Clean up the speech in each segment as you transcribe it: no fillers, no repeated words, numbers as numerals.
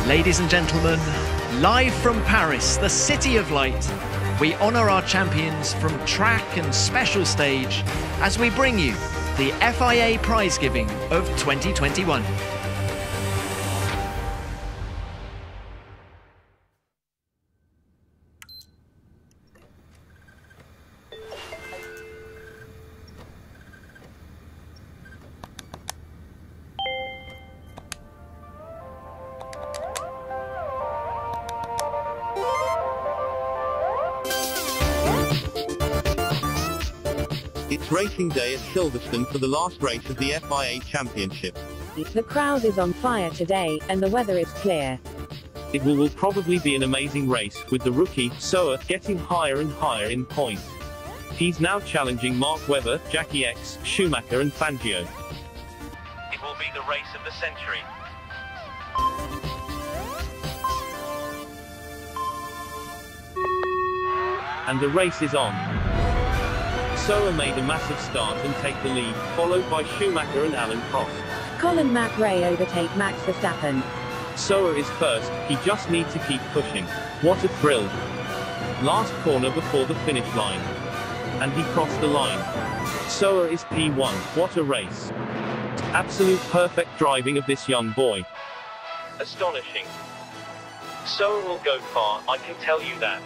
Ladies and gentlemen, live from Paris, the City of Light, we honour our champions from track and special stage as we bring you the FIA Prize-Giving of 2021. It's racing day at Silverstone for the last race of the FIA Championship. The crowd is on fire today, and the weather is clear. It will probably be an amazing race, with the rookie, Soa, getting higher and higher in point. He's now challenging Mark Webber, Jackie X, Schumacher and Fangio. It will be the race of the century. And the race is on. Soa made a massive start and take the lead, followed by Schumacher and Alan Prost. Colin McRae overtake Max Verstappen. Soa is first, he just needs to keep pushing. What a thrill. Last corner before the finish line. And he crossed the line. Soa is P1, what a race. Absolute perfect driving of this young boy. Astonishing. Soa will go far, I can tell you that.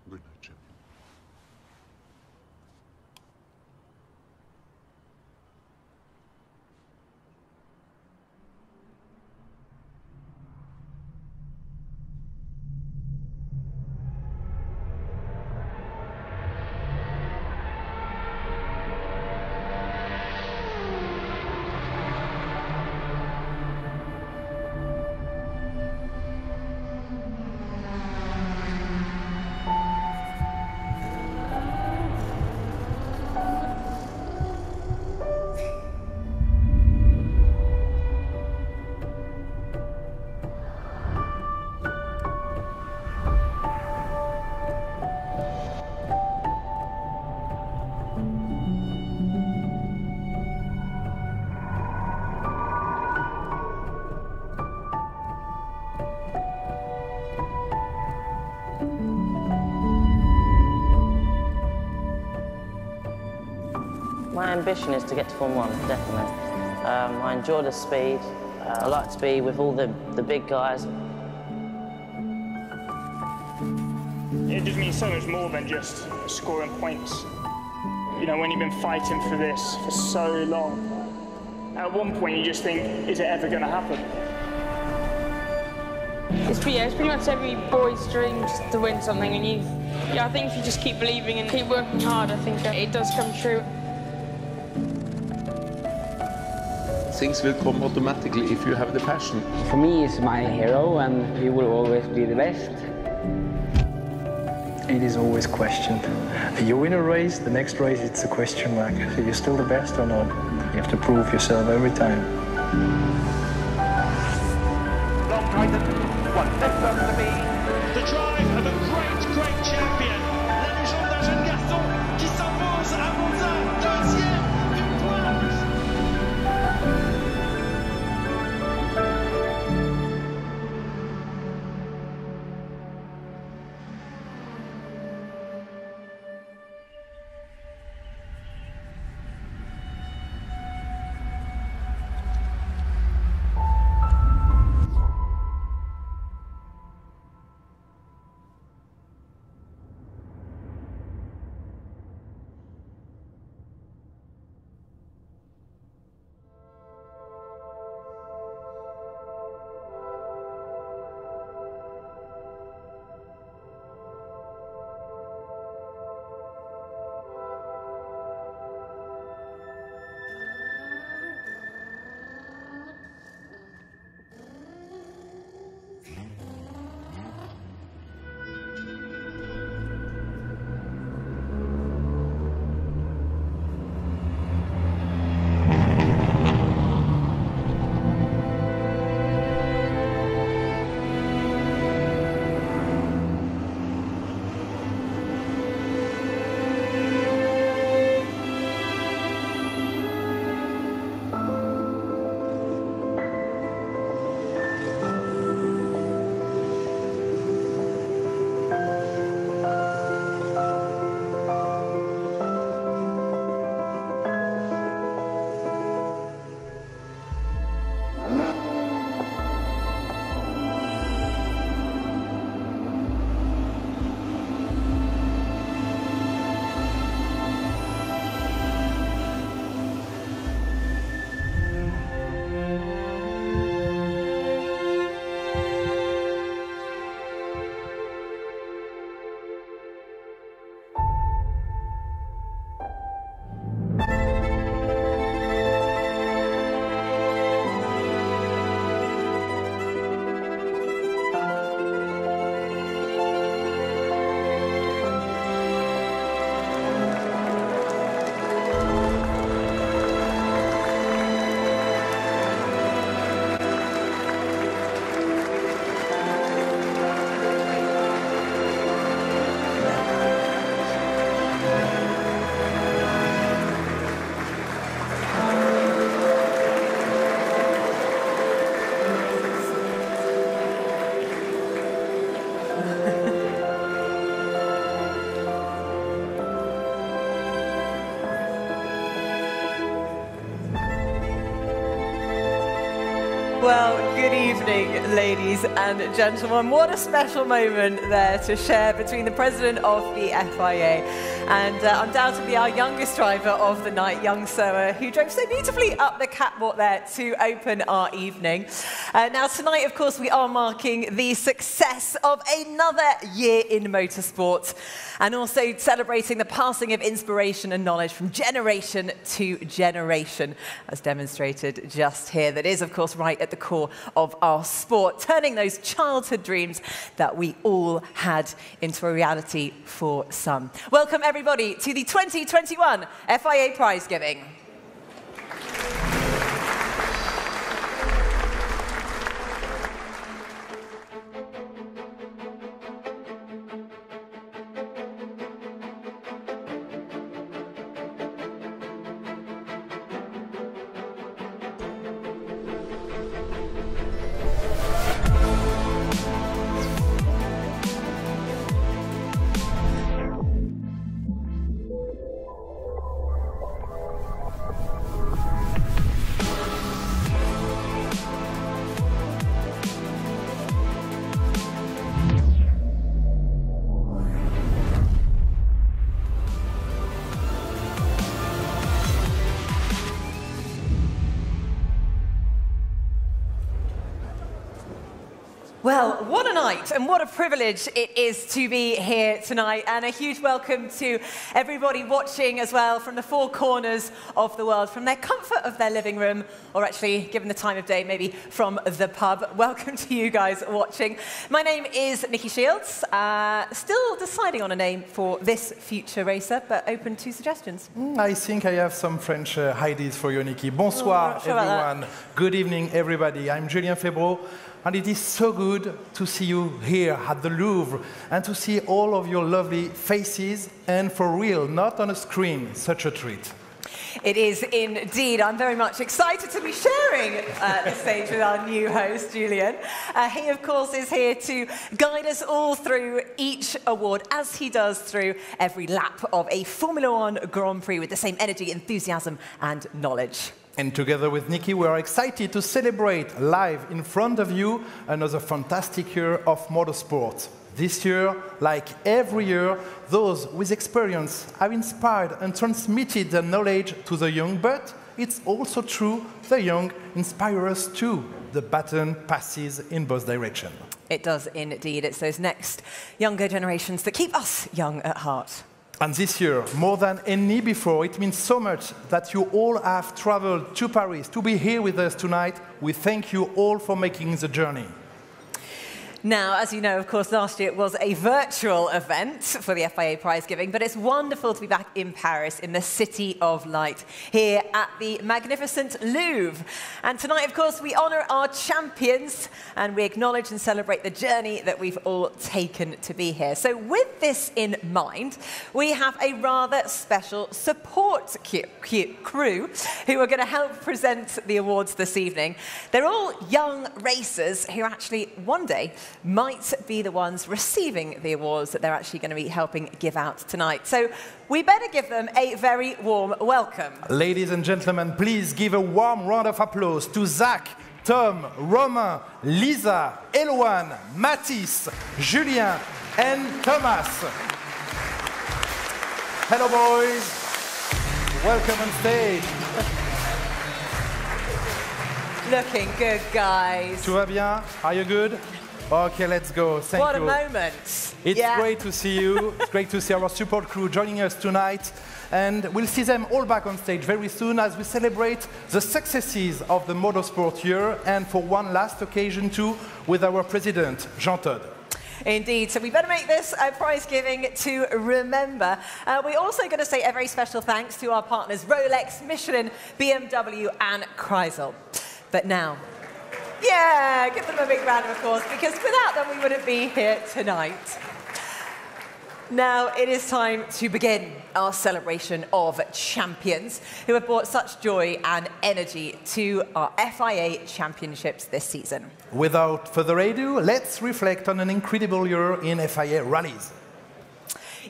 Good night, Jim. My ambition is to get to Formula 1, definitely. I enjoy the speed. I like to be with all the big guys. It just means so much more than just scoring points. You know, when you've been fighting for this for so long, at one point you just think, is it ever going to happen? It's pretty much every boy's dream just to win something, and I think if you just keep believing and keep working hard, I think it does come true. Things will come automatically if you have the passion. For me, he's my hero, and he will always be the best. It is always questioned. You win a race, the next race it's a question mark. Are you still the best or not? You have to prove yourself every time. Long Titan, what left up to be. The drive of a great champion. La légende d'un jeune garçon qui s'impose à Monza, deuxième du point. evening, ladies and gentlemen. What a special moment there to share between the president of the FIA and undoubtedly our youngest driver of the night, young Soa, who drove so beautifully up the catwalk there to open our evening. Now, tonight, of course, we are marking the success of another year in motorsport and also celebrating the passing of inspiration and knowledge from generation to generation, as demonstrated just here. That is, of course, right at the core of our sport, turning those childhood dreams that we all had into a reality for some. Welcome, everybody, to the 2021 FIA Prize-Giving. Well, what a night and what a privilege it is to be here tonight, and a huge welcome to everybody watching as well from the four corners of the world, from their comfort of their living room, or actually, given the time of day, maybe from the pub. Welcome to you guys watching. My name is Nikki Shields, still deciding on a name for this future racer, but open to suggestions. I think I have some French ideas for you, Nikki. Bonsoir, everyone. Good evening, everybody. I'm Julien Febro. And it is so good to see you here at the Louvre and to see all of your lovely faces, and for real, not on a screen. Such a treat. It is indeed. I'm very much excited to be sharing the stage with our new host, Julian. He, of course, is here to guide us all through each award, as he does through every lap of a Formula One Grand Prix with the same energy, enthusiasm, and knowledge. And together with Nikki, we are excited to celebrate live in front of you another fantastic year of motorsport. This year, like every year, those with experience have inspired and transmitted their knowledge to the young, but it's also true, the young inspire us too. The baton passes in both directions. It does indeed. It's those next younger generations that keep us young at heart. And this year, more than any before, it means so much that you all have traveled to Paris to be here with us tonight. We thank you all for making the journey. Now, as you know, of course, last year it was a virtual event for the FIA Prize-Giving, but it's wonderful to be back in Paris, in the City of Light, here at the magnificent Louvre. And tonight, of course, we honour our champions and we acknowledge and celebrate the journey that we've all taken to be here. So with this in mind, we have a rather special support crew who are going to help present the awards this evening. They're all young racers who actually one day might be the ones receiving the awards that they're actually going to be helping give out tonight. So we better give them a very warm welcome. Ladies and gentlemen, please give a warm round of applause to Zach, Tom, Romain, Lisa, Eloane, Mathis, Julien, and Thomas. Hello, boys. Welcome on stage. Looking good, guys. Tout va bien? Are you good? Okay, let's go. Thank you. What a moment. It's great to see you. It's great to see our support crew joining us tonight. And we'll see them all back on stage very soon as we celebrate the successes of the motorsport year, and for one last occasion too, with our president, Jean Todt. Indeed, so we better make this a prize-giving to remember. We're also going to say a very special thanks to our partners Rolex, Michelin, BMW and Chrysler. But now, yeah, give them a big round of applause, because without them we wouldn't be here tonight. Now it is time to begin our celebration of champions who have brought such joy and energy to our FIA Championships this season. Without further ado, let's reflect on an incredible year in FIA rallies.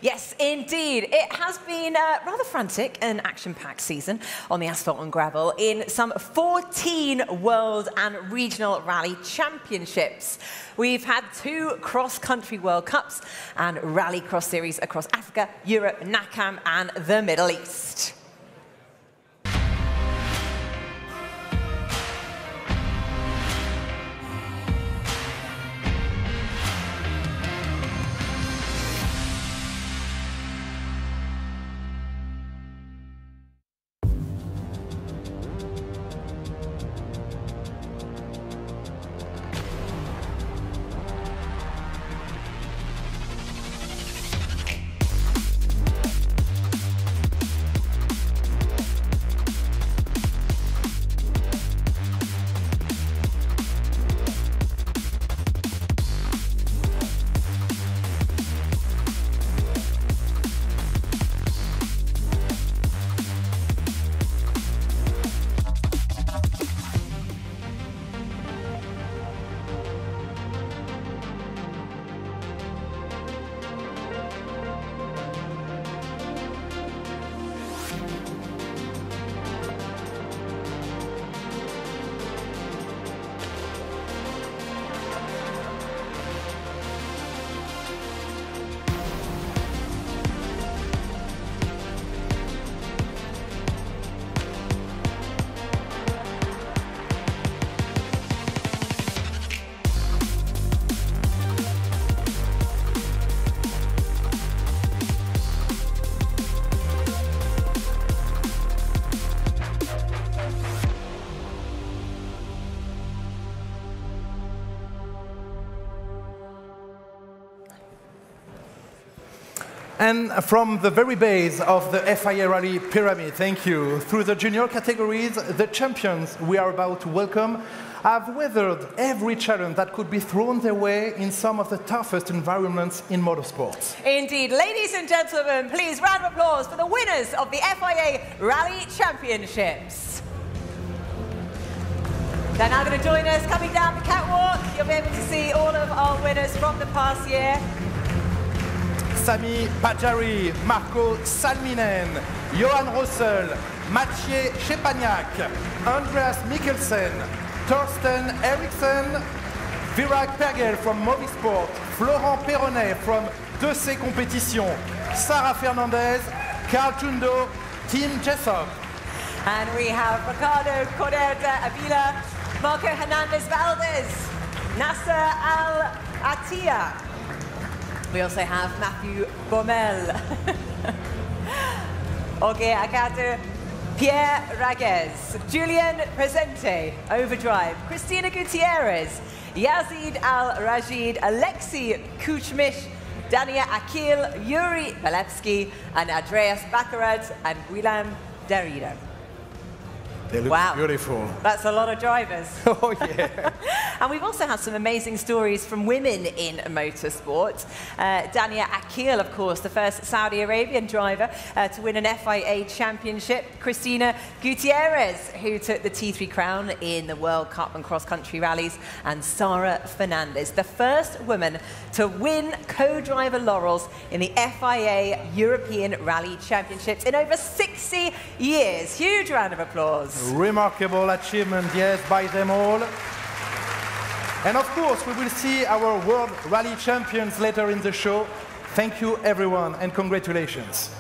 Yes, indeed. It has been a rather frantic and action-packed season on the asphalt and gravel in some 14 World and Regional Rally Championships. We've had 2 cross-country World Cups and Rallycross series across Africa, Europe, NACAM and the Middle East. And from the very base of the FIA Rally pyramid, thank you, through the junior categories, the champions we are about to welcome have weathered every challenge that could be thrown their way in some of the toughest environments in motorsports. Indeed. Ladies and gentlemen, please round of applause for the winners of the FIA Rally Championships. They're now going to join us coming down the catwalk. You'll be able to see all of our winners from the past year. Sami Pajari, Marco Salminen, Johan Rossel, Mathieu Chepagnac, Andreas Mikkelsen, Torsten Eriksen, Virag Pergel from Motorsport, Florent Perronnet from 2C Competition, Sarah Fernandez, Carl Tundo, Team Jessop. And we have Ricardo Correa Avila, Marco Hernandez Valdez, Nasser Al-Attiyah. We also have Matthew Baumel, Oge Akato, Pierre Raguez, Julian Presente, Overdrive, Christina Gutierrez, Yazid Al-Rashid, Alexei Kuchmish, Dania Akil, Yuri Belevsky, and Andreas Baccarat and Guillaume Derrida. They look beautiful. That's a lot of drivers. Oh, yeah. And we've also had some amazing stories from women in motorsport. Dania Akil, of course, the first Saudi Arabian driver to win an FIA championship. Christina Gutierrez, who took the T3 crown in the World Cup and cross-country rallies. And Sarah Fernandez, the first woman to win co-driver laurels in the FIA European Rally Championships in over 60 years. Huge round of applause. Remarkable achievement, yes, by them all. And of course, we will see our World Rally Champions later in the show. Thank you, everyone, and congratulations.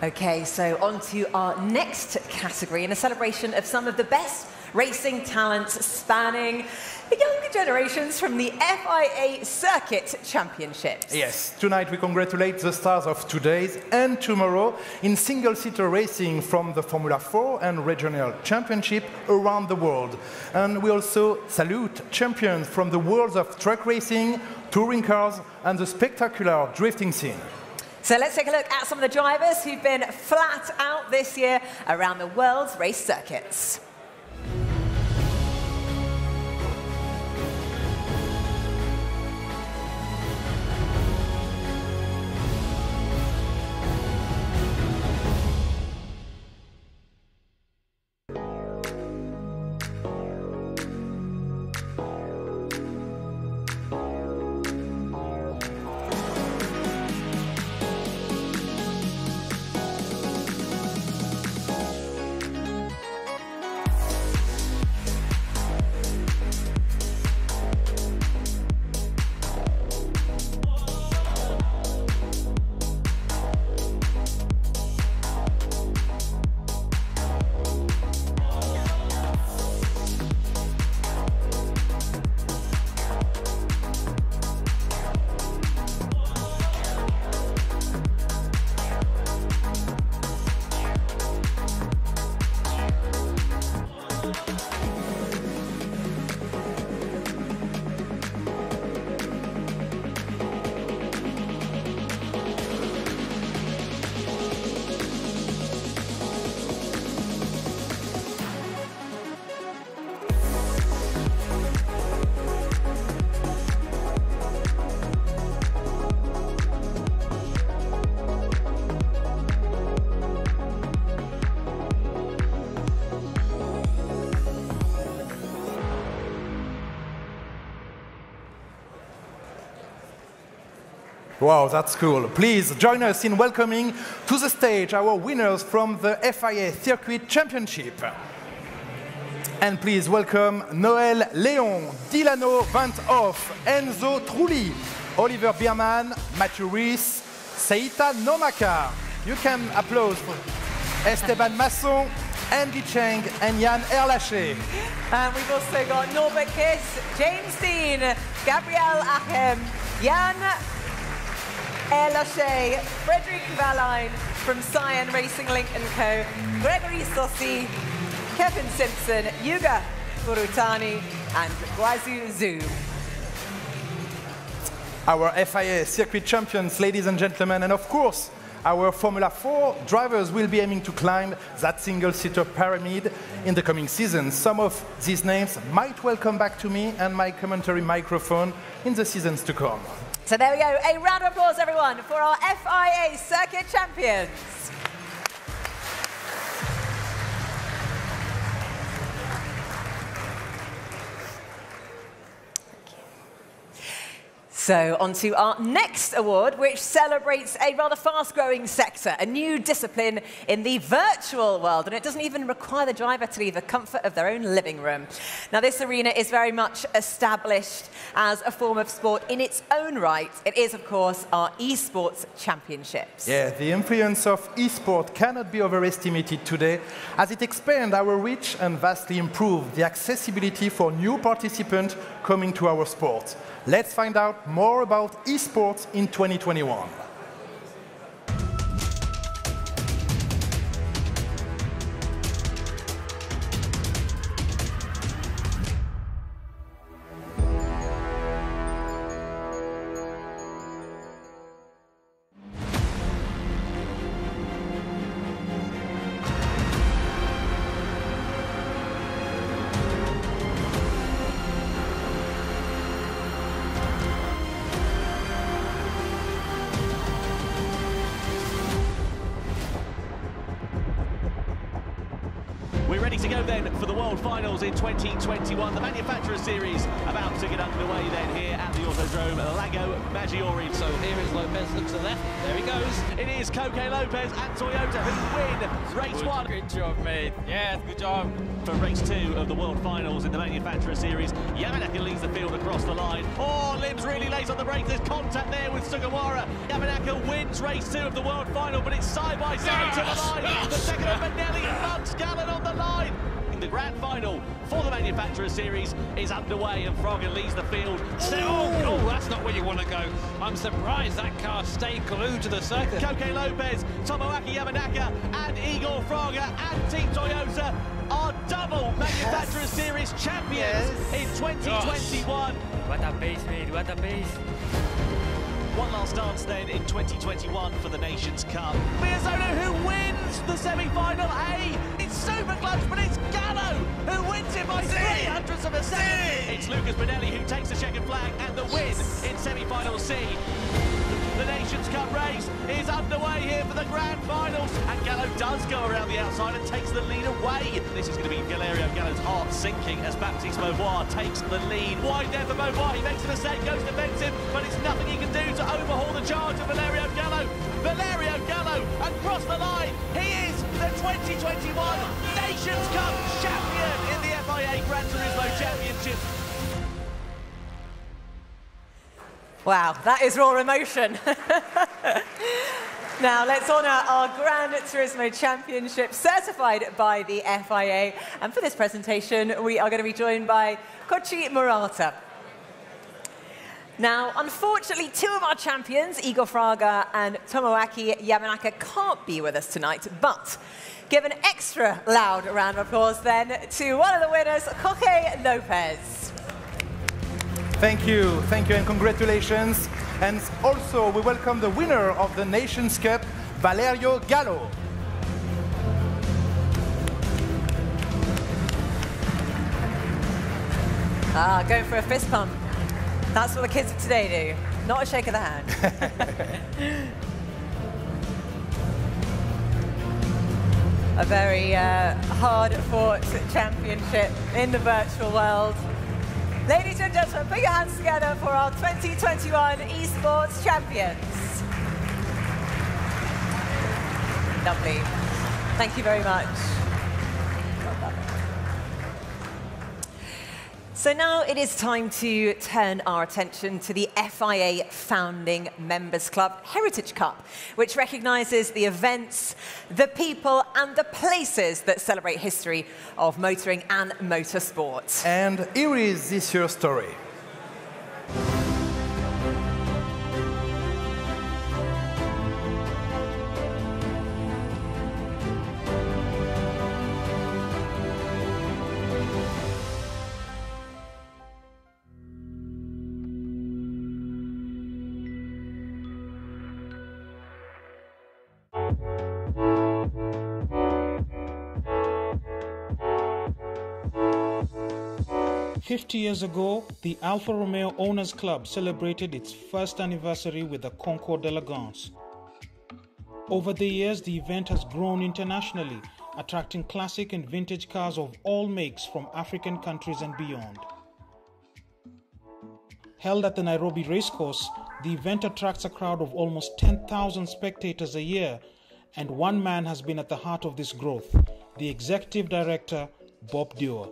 Okay, so on to our next category in a celebration of some of the best racing talents spanning the younger generations from the FIA Circuit Championships. Yes, tonight we congratulate the stars of today's and tomorrow in single-seater racing from the Formula 4 and Regional Championship around the world. And we also salute champions from the worlds of truck racing, touring cars, and the spectacular drifting scene. So let's take a look at some of the drivers who've been flat out this year around the world's race circuits. Wow, that's cool. Please join us in welcoming to the stage our winners from the FIA Circuit Championship. And please welcome Noël Léon, Dilano Van Hoff, Enzo Trulli, Oliver Biermann, Matthew Rees, Seita Nomaka. You can applaud for Esteban Masson, Andy Cheng, and Jan Erlaché. And we've also got Norbert Kiss, James Dean, Gabriel Achem, Jan Erlaché, Frederick Valline from Cyan Racing Link & Co, Gregory Sossi, Kevin Simpson, Yuga Furutani, and Guazu Zhu. Our FIA circuit champions, ladies and gentlemen, and of course, our Formula 4 drivers will be aiming to climb that single-seater pyramid in the coming seasons. Some of these names might well come back to me and my commentary microphone in the seasons to come. So there we go. A round of applause, everyone, for our FIA circuit champions. So on to our next award, which celebrates a rather fast-growing sector, a new discipline in the virtual world, and it doesn't even require the driver to leave the comfort of their own living room. Now, this arena is very much established as a form of sport in its own right. It is, of course, our Esports Championships. Yeah, the influence of esport cannot be overestimated today, as it expands our reach and vastly improves the accessibility for new participants coming to our sport. Let's find out more about esports in 2021. We're ready to go then for the World Finals in 2021. The Manufacturer Series about to get underway then here at the Autodrome Lago Maggiore. So here is Lopez, looks to the left, there he goes. It is Coque Lopez and Toyota who win race one. Good job, mate. Yeah, good job. For race two of the World Finals in the Manufacturer Series, Yamanaka leads the field across the line. Oh, Limbs really lays on the brake. There's contact there with Sugawara. Yamanaka wins race two of the World Final, but it's side by side to the line. The second of Benelli and Mugs Gallen on the line. The grand final for the Manufacturer Series is underway and Frogger leads the field. Oh, that's not where you want to go. I'm surprised that car stayed glued to the circuit. Coque Lopez, Tomoaki Yamanaka and Igor Frogger and Team Toyota are double Manufacturer Series champions in 2021. Gosh. What a pace, mate, what a pace. One last dance then in 2021 for the Nations Cup. Miyazono who wins the semi-final A. It's super close, but it's Gallo who wins it by 300ths of a second. It's Lucas Benelli who takes the checkered flag and the win in semi-final C. The Nations Cup race is underway here for the grand finals, and Gallo does go around the outside and takes the lead away. This is going to be Valerio Gallo's heart sinking as Baptiste Beauvoir takes the lead. Wide there for Beauvoir, he makes a mistake, goes defensive, but it's nothing he can do to overhaul the charge of Valerio Gallo. Valerio Gallo across the line, he is the 2021 Nations Cup champion in the FIA Gran Turismo Championships. Wow, that is raw emotion. Now, let's honour our Gran Turismo Championship certified by the FIA. And for this presentation, we are going to be joined by Koichi Murata. Now, unfortunately, two of our champions, Igor Fraga and Tomoaki Yamanaka, can't be with us tonight, but give an extra loud round of applause then to one of the winners, Coque Lopez. Thank you, and congratulations. And also, we welcome the winner of the Nations Cup, Valerio Gallo. Ah, going for a fist pump. That's what the kids of today do, not a shake of the hand. A very hard-fought championship in the virtual world. Ladies and gentlemen, put your hands together for our 2021 Esports Champions. Lovely. Thank you very much. Well done. So now it is time to turn our attention to the FIA Founding Members Club Heritage Cup, which recognises the events, the people and the places that celebrate history of motoring and motorsport. And here is this year's story. "50 years ago, the Alfa Romeo Owners Club celebrated its first anniversary with the Concours d'Elegance. Over the years, the event has grown internationally, attracting classic and vintage cars of all makes from African countries and beyond. Held at the Nairobi Racecourse, the event attracts a crowd of almost 10,000 spectators a year, and one man has been at the heart of this growth, the executive director, Bob Dewar.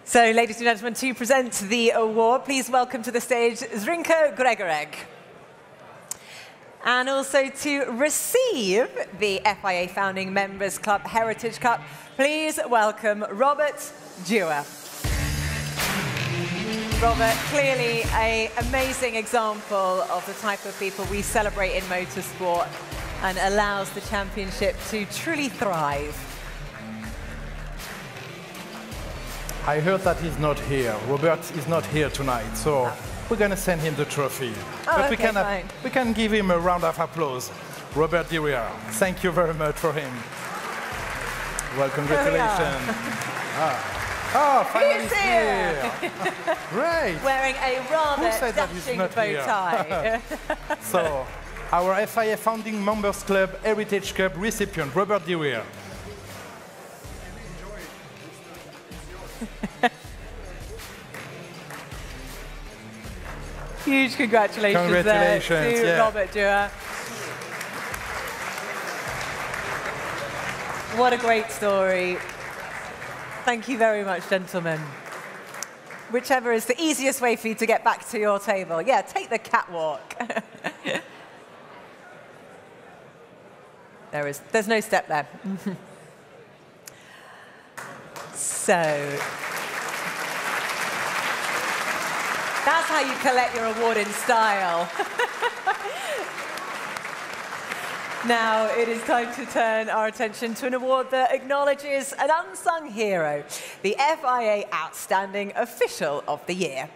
So, ladies and gentlemen, to present the award, please welcome to the stage Zrinko Gregorek. And also to receive the FIA Founding Members Club Heritage Cup, please welcome Robert Dewar. Robert, clearly an amazing example of the type of people we celebrate in motorsport and allows the championship to truly thrive. I heard that he's not here. Robert is not here tonight, so we're going to send him the trophy. But okay, we can give him a round of applause. Robert Dewar, thank you very much for him. Well, congratulations. Finally he's here. Great. Wearing a rather dashing bow tie. So, our FIA Founding Members Club Heritage Cup recipient, Robert Dewar. Huge congratulations there to Robert Dewar. What a great story. Thank you very much, gentlemen. Whichever is the easiest way for you to get back to your table. Yeah, take the catwalk. There's no step there. So, that's how you collect your award in style. Now it is time to turn our attention to an award that acknowledges an unsung hero, the FIA Outstanding Official of the Year.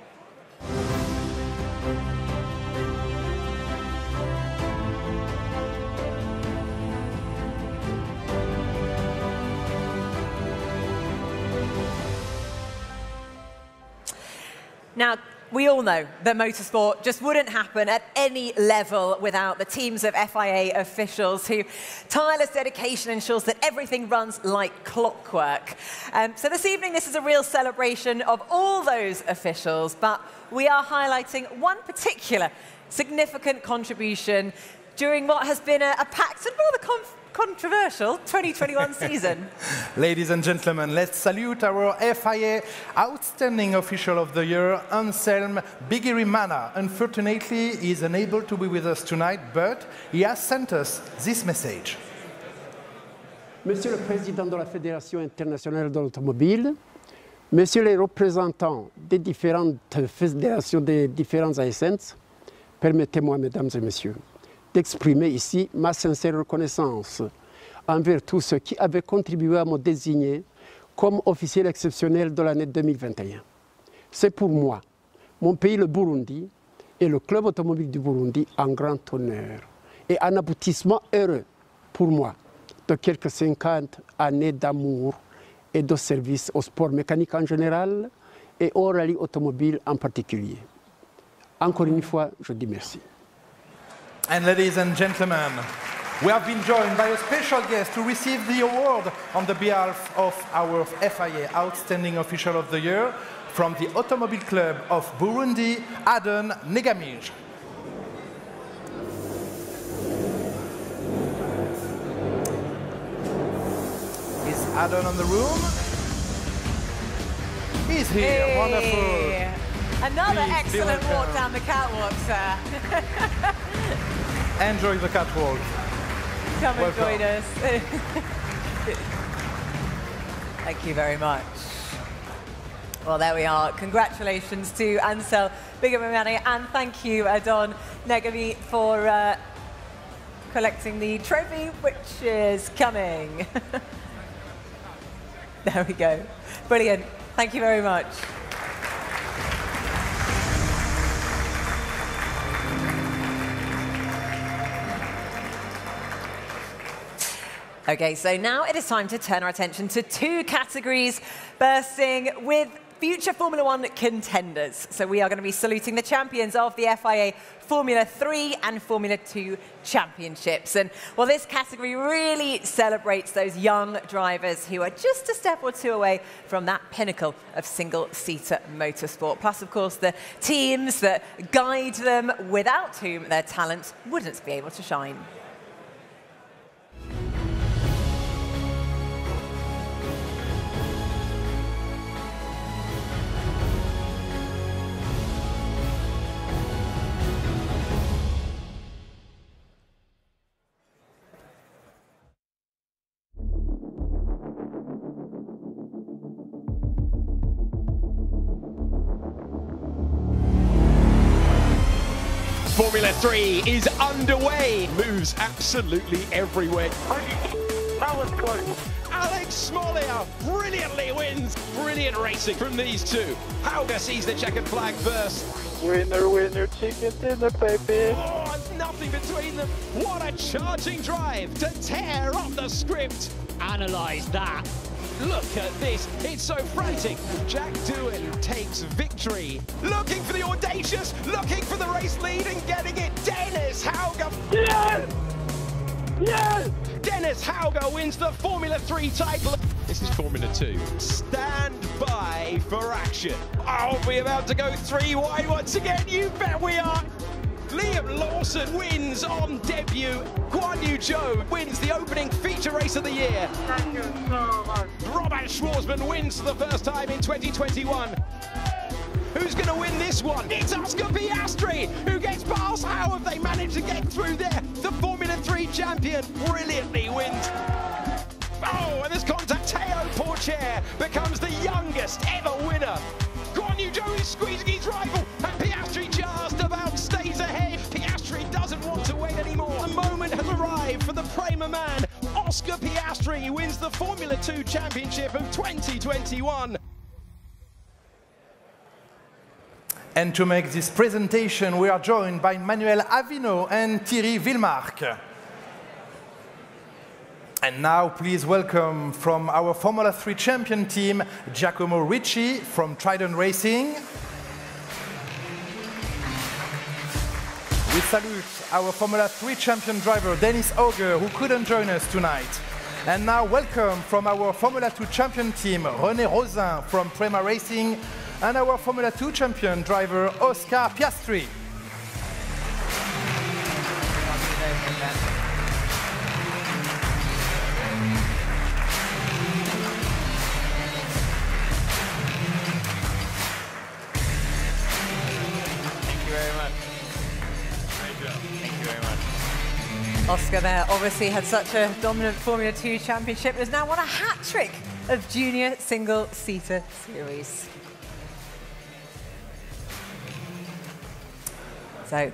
Now, we all know that motorsport just wouldn't happen at any level without the teams of FIA officials whose tireless dedication ensures that everything runs like clockwork. So this evening, this is a real celebration of all those officials, but we are highlighting one particular significant contribution during what has been a packed and rather controversial 2021 season. Ladies and gentlemen, let's salute our FIA Outstanding Official of the Year, Anselm Bigirimana. Unfortunately, he is unable to be with us tonight, but he has sent us this message. Monsieur le Président de la Fédération internationale de l'automobile, Messieurs les représentants des différentes fédérations des différents ASNs, permettez-moi, Mesdames et Messieurs, d'exprimer ici ma sincère reconnaissance envers tous ceux qui avaient contribué à me désigner comme officiel exceptionnel de l'année 2021. C'est pour moi, mon pays le Burundi et le club automobile du Burundi un grand honneur et un aboutissement heureux pour moi de quelques 50 années d'amour et de service au sport mécanique en général et au rallye automobile en particulier. Encore une fois, je dis merci. And ladies and gentlemen, we have been joined by a special guest to receive the award on the behalf of our FIA Outstanding Official of the Year from the Automobile Club of Burundi, Adon Negamij. Is Adon on the room? He's here, Hey. wonderful. Another Please, excellent welcome. walk down the catwalk, sir. Enjoy the catwalk. Come and Welcome. join us. Thank you very much. Well, there we are. Congratulations to Ansel Bigamamani, and thank you, Adon Negami, for collecting the trophy, which is coming. There we go. Brilliant. Thank you very much. Okay, so now it is time to turn our attention to two categories, bursting with future Formula One contenders. So we are going to be saluting the champions of the FIA Formula 3 and Formula 2 Championships. And well, this category really celebrates those young drivers who are just a step or two away from that pinnacle of single-seater motorsport. Plus, of course, the teams that guide them, without whom their talent wouldn't be able to shine. Formula 3 is underway. Moves absolutely everywhere. That was close. Alex Smolia brilliantly wins. Brilliant racing from these two. Hugo sees the checkered flag first. Winner, winner, chicken dinner, baby. Oh, and nothing between them. What a charging drive to tear up the script. Analyze that. Look at this, it's so frantic. Jack Doohan takes victory. Looking for the audacious, looking for the race lead and getting it. Dennis Hauger. Yes! Yes! Dennis Hauger wins the Formula 3 title. This is Formula 2. Stand by for action. Are we about to go three wide once again? You bet we are. Liam Lawson wins on debut. Guan Yu Zhou wins the opening feature race of the year. Thank you so much. Robert Schwarzman wins for the first time in 2021. Who's going to win this one? It's Oscar Piastri who gets past. How have they managed to get through there? The Formula 3 champion brilliantly wins. Oh, and there's contact. Teo Pourchaire becomes the youngest ever winner. Guan Yu Zhou is squeezing his rival, and Piastri just about stays ahead. Piastri doesn't want to wait anymore. The moment has arrived for the Prima man. Oscar Piastri wins the Formula 2 Championship of 2021. And to make this presentation, we are joined by Manuel Avino and Thierry Villemarque. And now, please welcome from our Formula 3 champion team, Giacomo Ricci from Trident Racing. We salute our Formula 3 champion driver, Dennis Auger, who couldn't join us tonight. And now, welcome from our Formula 2 champion team, René Rosin from Prima Racing, and our Formula 2 champion driver, Oscar Piastri. Oscar there obviously had such a dominant Formula 2 championship, has now won a hat-trick of junior single-seater series.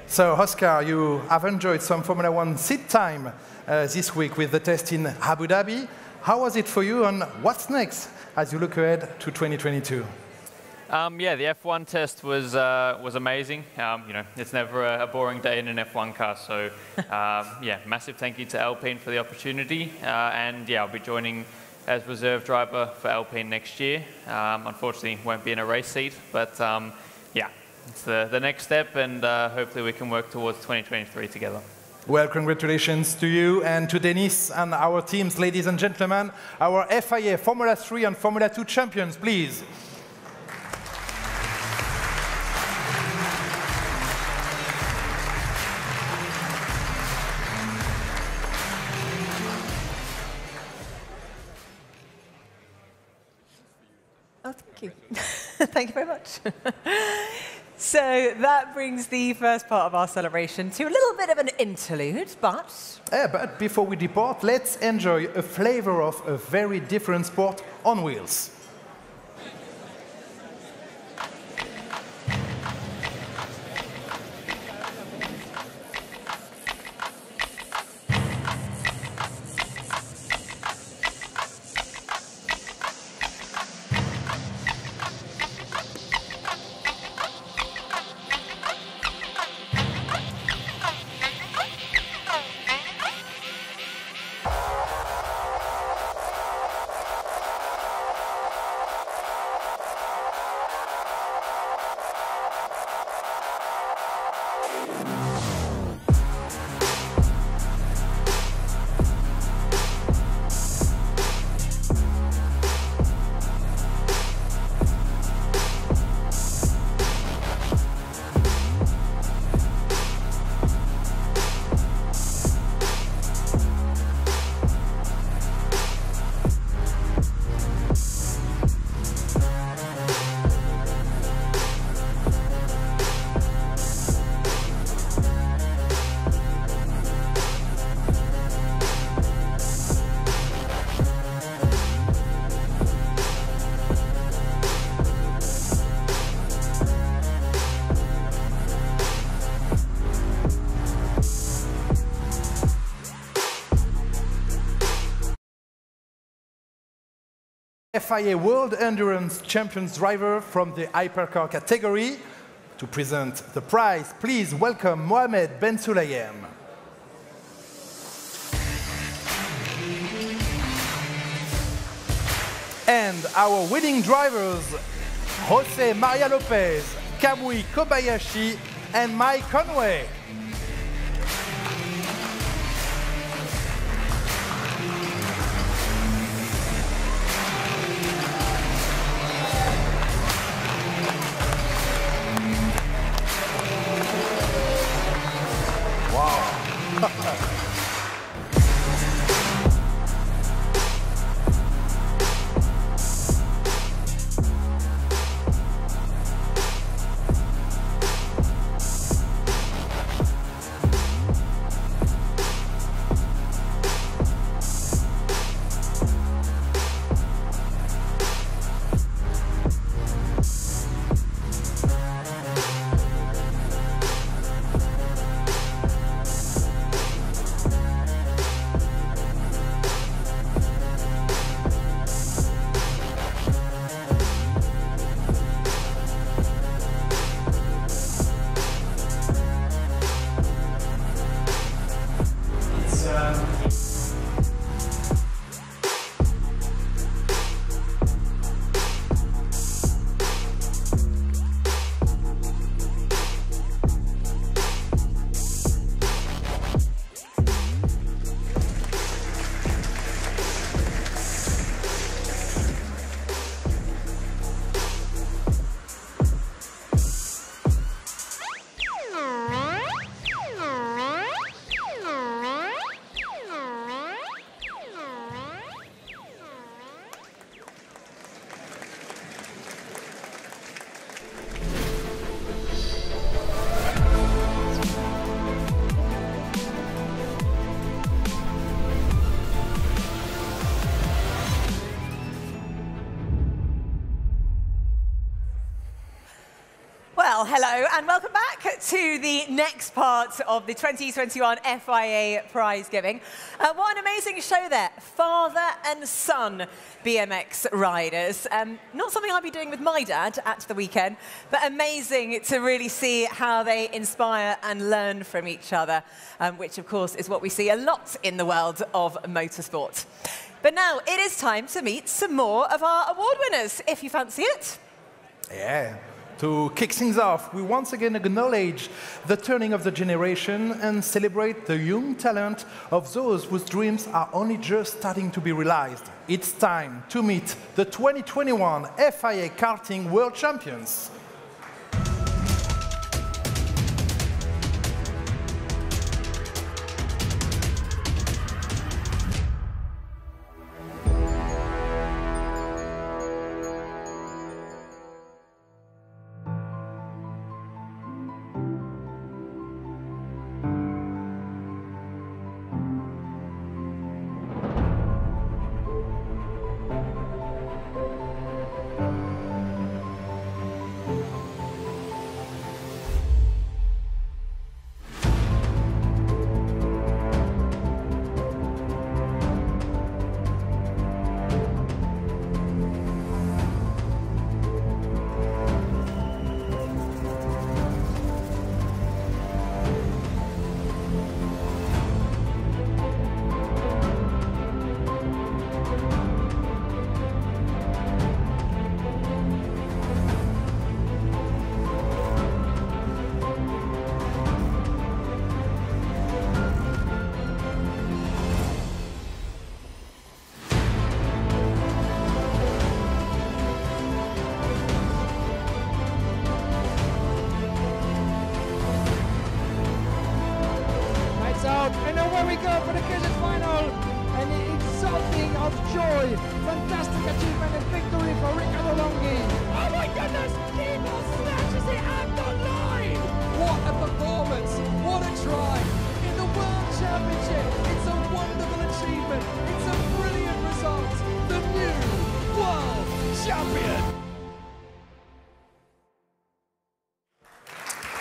So, Oscar, you have enjoyed some Formula 1 seat time this week with the test in Abu Dhabi. How was it for you, and what's next as you look ahead to 2022? Yeah, the F1 test was amazing. You know, it's never a boring day in an F1 car. So, yeah, massive thank you to Alpine for the opportunity. And yeah, I'll be joining as reserve driver for Alpine next year. Unfortunately, won't be in a race seat, but yeah, it's the next step, and hopefully we can work towards 2023 together. Well, congratulations to you and to Denis and our teams, ladies and gentlemen. Our FIA Formula 3 and Formula 2 champions, please. Oh, thank you. Thank you very much. So that brings the first part of our celebration to a little bit of an interlude, but... But before we depart, let's enjoy a flavor of a very different sport on wheels. FIA World Endurance Champions driver from the hypercar category. To present the prize, please welcome Mohamed Ben Sulayem. And our winning drivers, Jose Maria Lopez, Kamui Kobayashi, and Mike Conway. Well, hello and welcome back to the next part of the 2021 FIA Prize-Giving. What an amazing show there. Father and son BMX riders. Not something I'll be doing with my dad at the weekend, but amazing to really see how they inspire and learn from each other, which of course is what we see a lot in the world of motorsport. But now it is time to meet some more of our award winners, if you fancy it. Yeah. To kick things off, we once again acknowledge the turning of the generation and celebrate the young talent of those whose dreams are only just starting to be realized. It's time to meet the 2021 FIA Karting World Champions.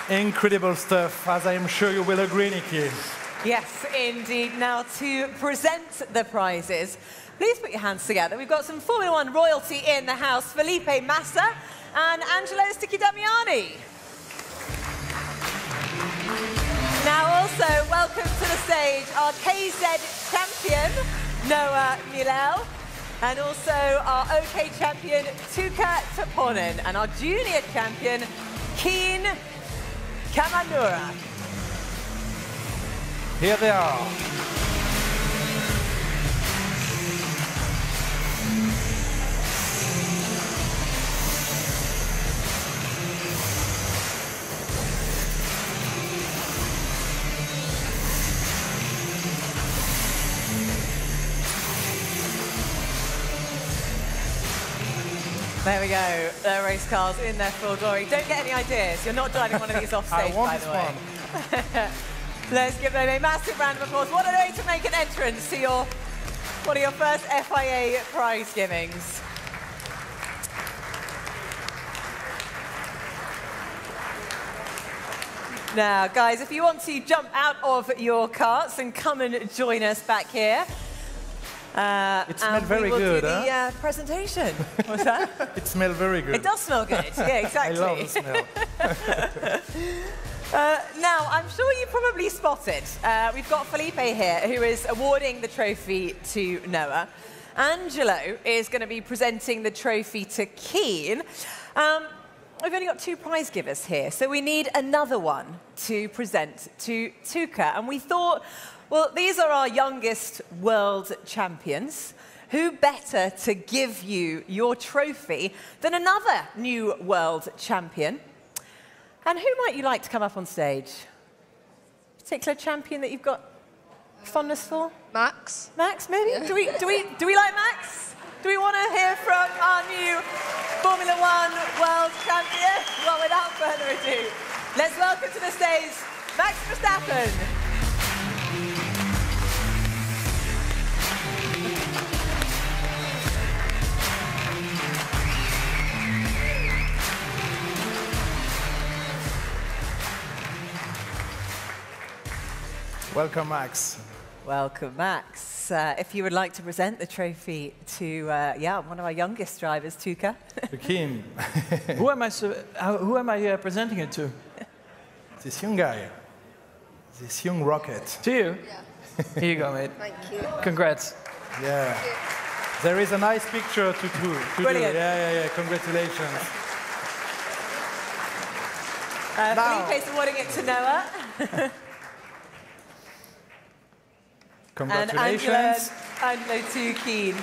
Incredible stuff, as I am sure you will agree, Nikki. Yes, indeed. Now, to present the prizes, please put your hands together. We've got some Formula One royalty in the house, Felipe Massa and Angelo Sticky-Damiani. Now, also, welcome to the stage our KZ champion, Noah Milel, and also our OK champion, Tuka Taponen, and our junior champion, Keen Kamanura. Here they are. There we go, the race cars in their full glory. Don't get any ideas, you're not driving one of these off stage, by the way. Let's give them a massive round of applause. What a way to make an entrance to one of your first FIA prize givings. Now, guys, if you want to jump out of your carts and come and join us back here, it smells very good, do the presentation. What's that? It smells very good. It does smell good. Yeah, exactly. I love the smell. Now, I'm sure you probably spotted, we've got Felipe here, who is awarding the trophy to Noah. Angelo is going to be presenting the trophy to Keen. We've only got two prize givers here, so we need another one to present to Tuka. And we thought, well, these are our youngest world champions. Who better to give you your trophy than another new world champion? And who might you like to come up on stage? Particular champion that you've got fondness for? Max. Max, maybe? Yeah. Do we like Max? Do we want to hear from our new Formula One world champion? Well, without further ado, let's welcome to the stage Max Verstappen. Welcome, Max. Welcome, Max. If you would like to present the trophy to, one of our youngest drivers, Tuka. To Kim. Who am I presenting it to? This young guy. This young rocket. To you? Yeah. Here you go, mate. Thank you. Congrats. Yeah. There is a nice picture to do. Brilliant. Yeah. Congratulations. Felipe's awarding it to Noah. Congratulations. And Angelo to Keen.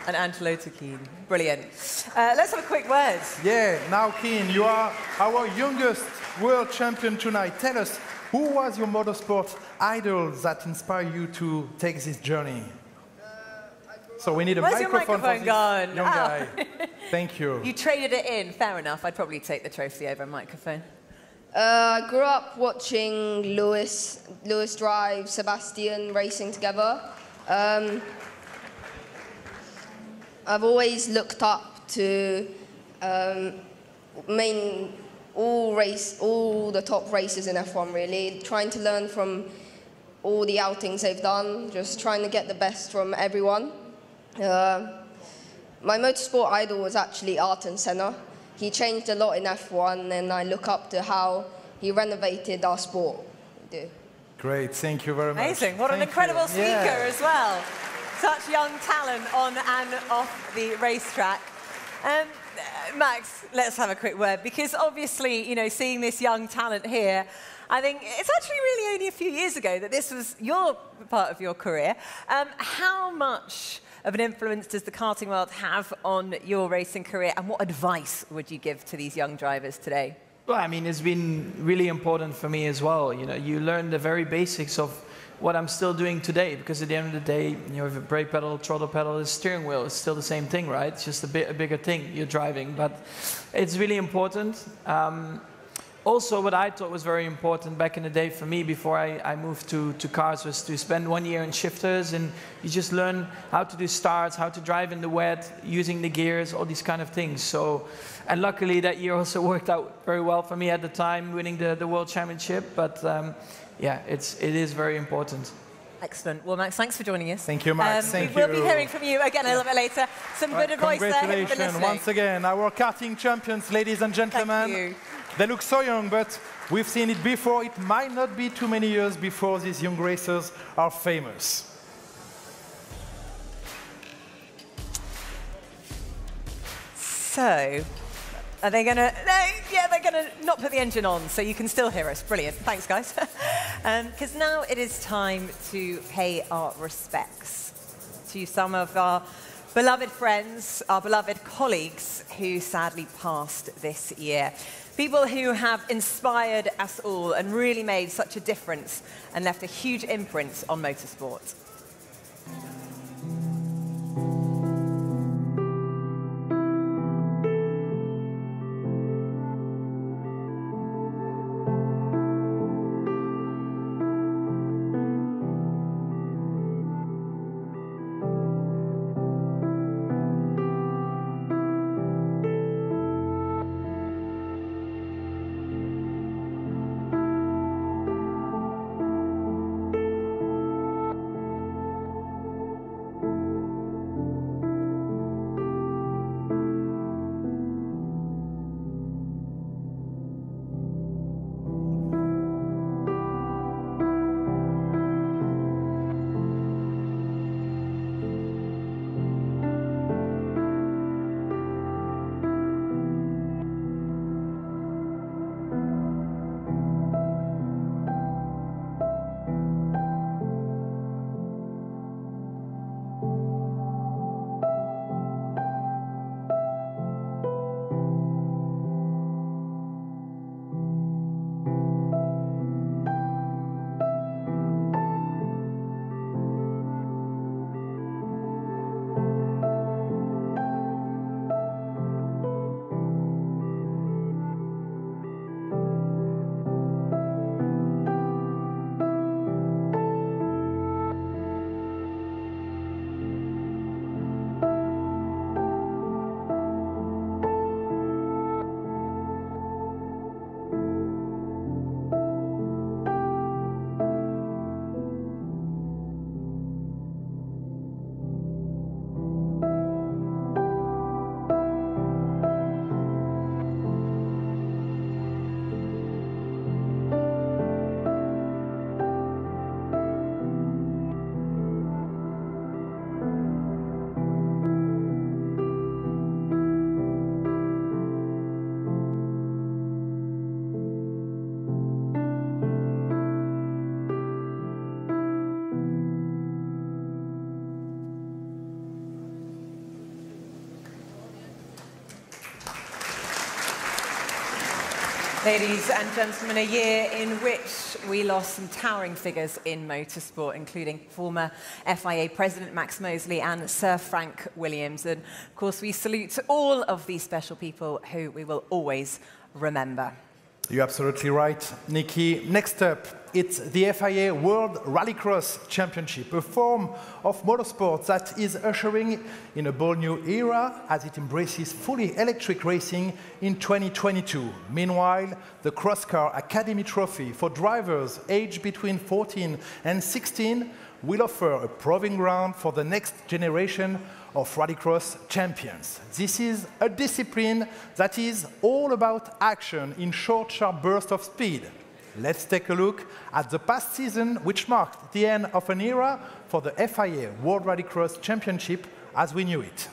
And Angelo to Keen. Brilliant. Let's have a quick word. Yeah, now Keen, you are our youngest world champion tonight. Tell us, who was your motorsport idol that inspired you to take this journey? So we need a microphone for this gone? young guy. Thank you. You traded it in. Fair enough. I'd probably take the trophy over a microphone. I grew up watching Lewis drive, Sebastian racing together. I've always looked up to all the top racers in F1 really, trying to learn from all the outings they've done, just trying to get the best from everyone. My motorsport idol was actually Ayrton Senna. He changed a lot in F1, and I look up to how he renovated our sport. Great, thank you very much. Amazing, what an incredible speaker as well. Such young talent on and off the racetrack. Max, let's have a quick word, because obviously, you know, seeing this young talent here, I think it's actually really only a few years ago that this was your part of your career. How much of an influence does the karting world have on your racing career, and what advice would you give to these young drivers today? Well, I mean, it's been really important for me as well. You know, you learn the very basics of what I'm still doing today, because at the end of the day, you know, if a brake pedal, throttle pedal, is steering wheel, it's still the same thing, right? It's just a bigger thing you're driving, but it's really important. Also, what I thought was very important back in the day for me before I moved to cars was to spend 1 year in shifters, and you just learn how to do starts, how to drive in the wet, using the gears, all these kind of things. So, and luckily that year also worked out very well for me at the time, winning the World Championship. But yeah, it is very important. Excellent. Well, Max, thanks for joining us. Thank you, Max. Thank you. We'll be hearing from you again a little bit later. Some good advice there. Congratulations once again, our karting champions, ladies and gentlemen. Thank you. They look so young, but we've seen it before. It might not be too many years before these young racers are famous. So, are they going to... Yeah, they're going to not put the engine on, so you can still hear us. Brilliant. Thanks, guys. Because now it is time to pay our respects to some of our beloved friends, our beloved colleagues who sadly passed this year. People who have inspired us all and really made such a difference and left a huge imprint on motorsport. Ladies and gentlemen, a year in which we lost some towering figures in motorsport, including former FIA President Max Mosley and Sir Frank Williams. And of course, we salute all of these special people who we will always remember. You're absolutely right, Nikki. Next up, it's the FIA World Rallycross Championship, a form of motorsport that is ushering in a bold new era as it embraces fully electric racing in 2022. Meanwhile, the Cross Car Academy Trophy for drivers aged between 14 and 16 will offer a proving ground for the next generation of Rallycross champions. This is a discipline that is all about action in short, sharp bursts of speed. Let's take a look at the past season, which marked the end of an era for the FIA World Rallycross Championship as we knew it.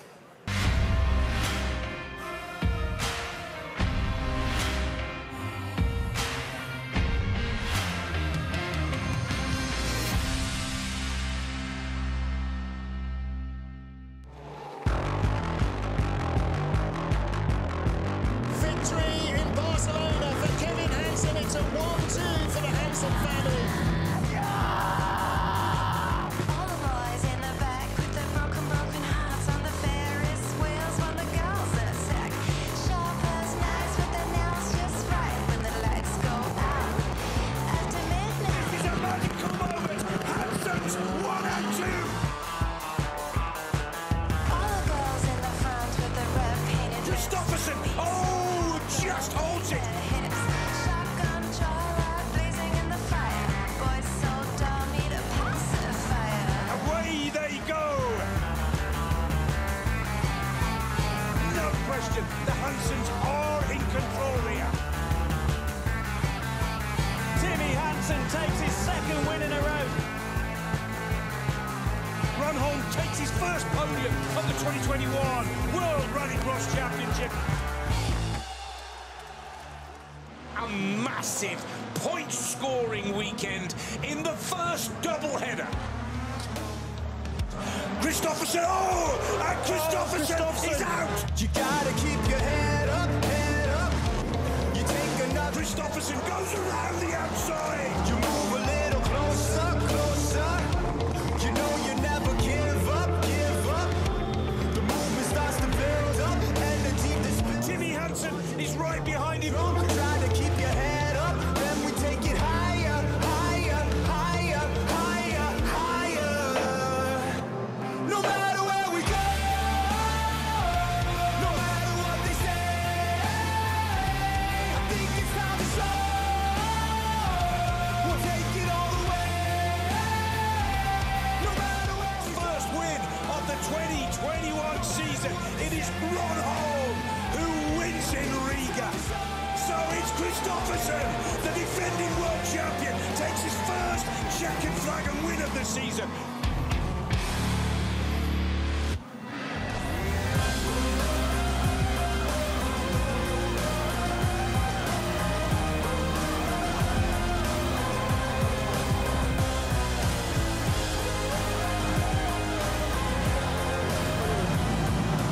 The Hansons are in control here. Timmy Hansen takes his second win in a row. Gronholm takes his first podium of the 2021 World Rallycross Championship. A massive point-scoring weekend in the first doubleheader. Kristoffersen, and Kristoffersen is out! You gotta keep your head up, head up. You take another. Kristoffersen goes around the outside. You move a little closer, closer. You know you never give up, give up. The movement starts to build up, and the deep is. Timmy Hansen is right behind him. Try to keep your head up, then we take it higher, higher, higher, higher, higher. No matter where we go, no matter what they say, I think it's time to show. We'll take it all the way, no matter where we go. First win of the 2021 season. It is Gronholm who wins in Riga. So it's Kristoffersen, the defending world champion, takes his first checkered flag and win of the season.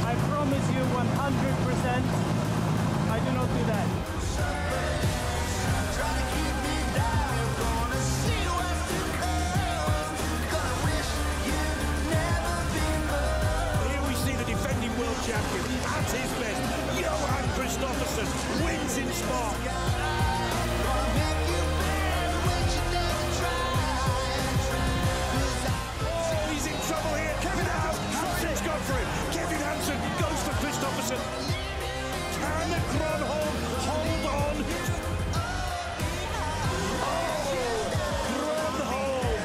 I promise you 100%, I do not do that. Here we see the defending world champion at his best. Johan Kristoffersen wins in Spa. Oh, he's in trouble here. Kevin Hansen's gone for him. Kevin Hansen goes for Kristoffersen. Can Gronholm hold on? Gronholm.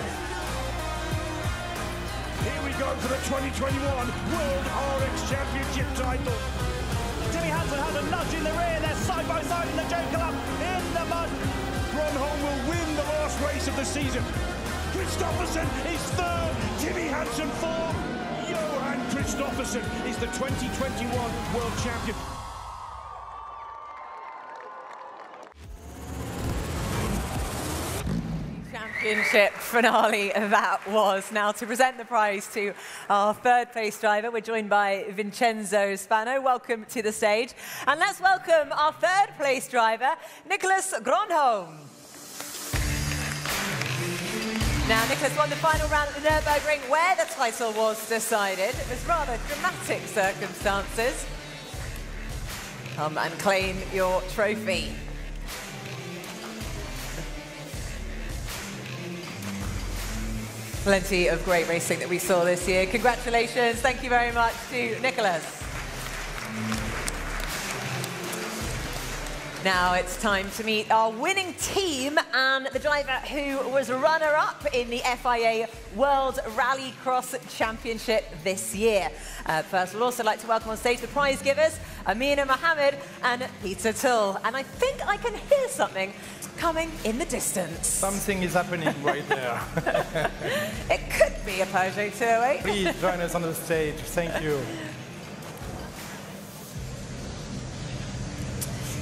Here we go for the 2021 World RX Championship title. Timmy Hansen has a nudge in the rear. They're side by side in the Joker up in the mud. Gronholm will win the last race of the season. Kristoffersen is third. Timmy Hansen fourth. Johan Kristoffersen is the 2021 World Champion. Championship finale that was. Now, to present the prize to our third place driver, we're joined by Vincenzo Spano. Welcome to the stage. And let's welcome our third place driver, Nicholas Gronholm. Now, Nicholas won the final round at the Nürburgring, where the title was decided. It was rather dramatic circumstances. Come and claim your trophy. Plenty of great racing that we saw this year. Congratulations. Thank you very much to Nicholas. Now it's time to meet our winning team and the driver who was runner-up in the FIA World Rallycross Championship this year. First, we'd also like to welcome on stage the prize givers, Amina Mohammed and Peter Tull. And I think I can hear something coming in the distance. Something is happening right there. It could be a Peugeot 208. Please join us on the stage. Thank you.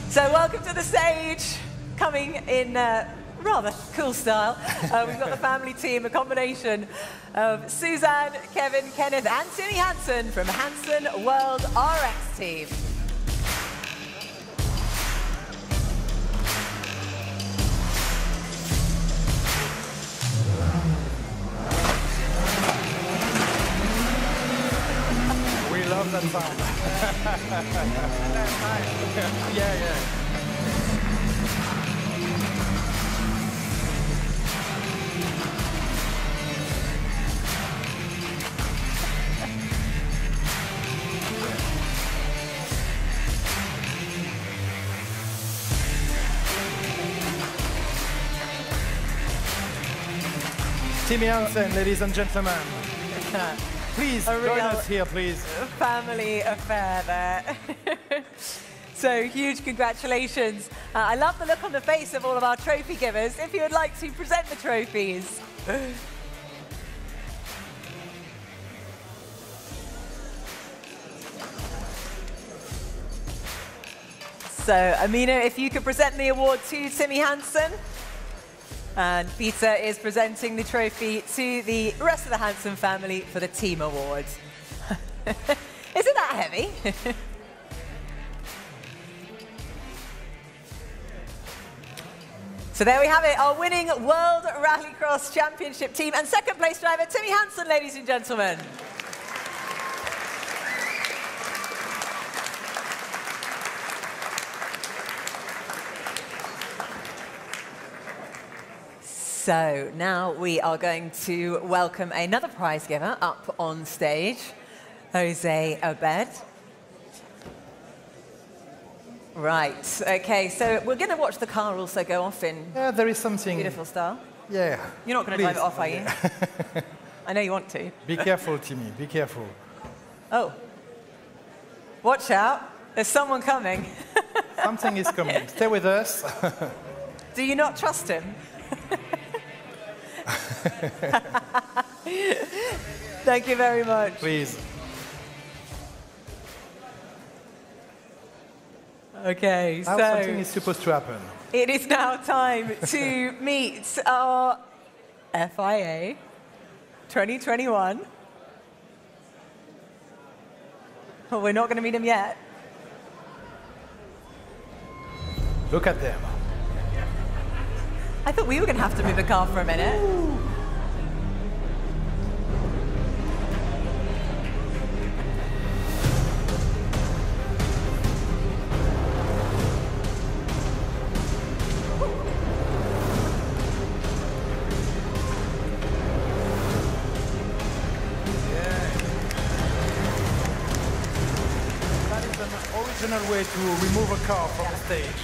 So welcome to the stage, coming in rather cool style. We've got the family team, a combination of Suzanne, Kevin, Kenneth and Timmy Hansen from Hansen World RX Team. We love that sound. Yeah. Timmy Hansen, ladies and gentlemen. Please join us here, please. Family affair there. So huge congratulations. I love the look on the face of all of our trophy givers. If you would like to present the trophies. So Amina, if you could present the award to Timmy Hansen. And Peter is presenting the trophy to the rest of the Hansen family for the team award. Is it that heavy? So there we have it, our winning World Rallycross Championship team and second place driver, Timmy Hansen, ladies and gentlemen. So now we are going to welcome another prize giver up on stage, Jose Abed. Right, okay, so we're going to watch the car also go off in there is something beautiful style. Yeah. You're not going to drive it off, are you? I know you want to. Be careful, Timmy, be careful. Oh. Watch out, there's someone coming. Something is coming. Stay with us. Do you not trust him? Thank you very much. Please. Okay, so something is supposed to happen. It is now time to meet our FIA 2021. Oh, we're not going to meet him yet. Look at them. I thought we were going to have to move the car for a minute. That is an original way to remove a car from the stage.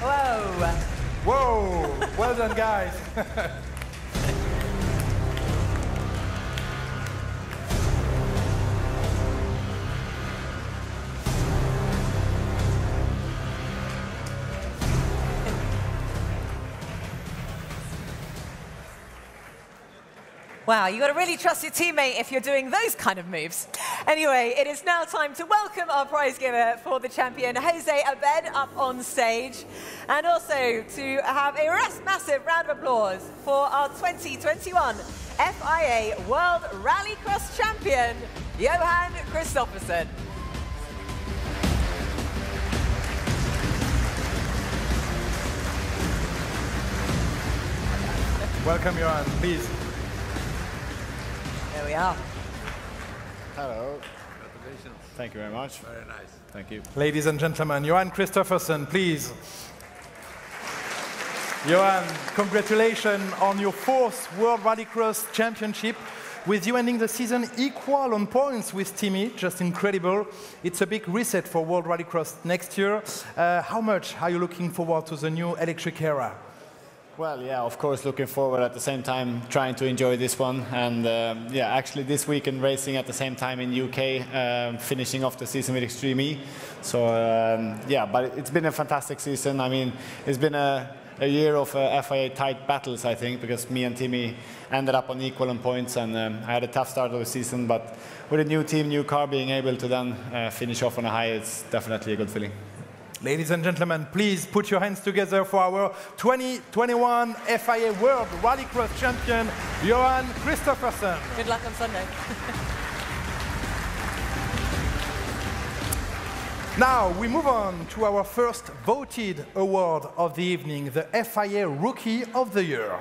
Whoa. Whoa, well done, guys. Wow, you got to really trust your teammate if you're doing those kind of moves. Anyway, it is now time to welcome our prize giver for the champion, Jose Abed, up on stage. And also to have a massive round of applause for our 2021 FIA World Rallycross champion, Johan Kristoffersen. Welcome, Johan, please. There we are. Hello. Congratulations. Thank you very much. Very nice. Thank you. Ladies and gentlemen, Johan Kristoffersen, please. Johan, congratulations on your 4th World Rallycross Championship. With you ending the season equal on points with Timmy, just incredible. It's a big reset for World Rallycross next year. How much are you looking forward to the new electric era? Well, yeah, of course, looking forward at the same time, trying to enjoy this one. And yeah, actually this weekend racing at the same time in UK, finishing off the season with Extreme E. So yeah, but it's been a fantastic season. I mean, it's been a year of FIA tight battles, I think, because me and Timmy ended up on equal on points, and I had a tough start of the season, but with a new team, new car, being able to then finish off on a high, it's definitely a good feeling. Ladies and gentlemen, please put your hands together for our 2021 FIA World Rallycross champion, Johan Kristoffersen. Good luck on Sunday. Now we move on to our first voted award of the evening, the FIA Rookie of the Year.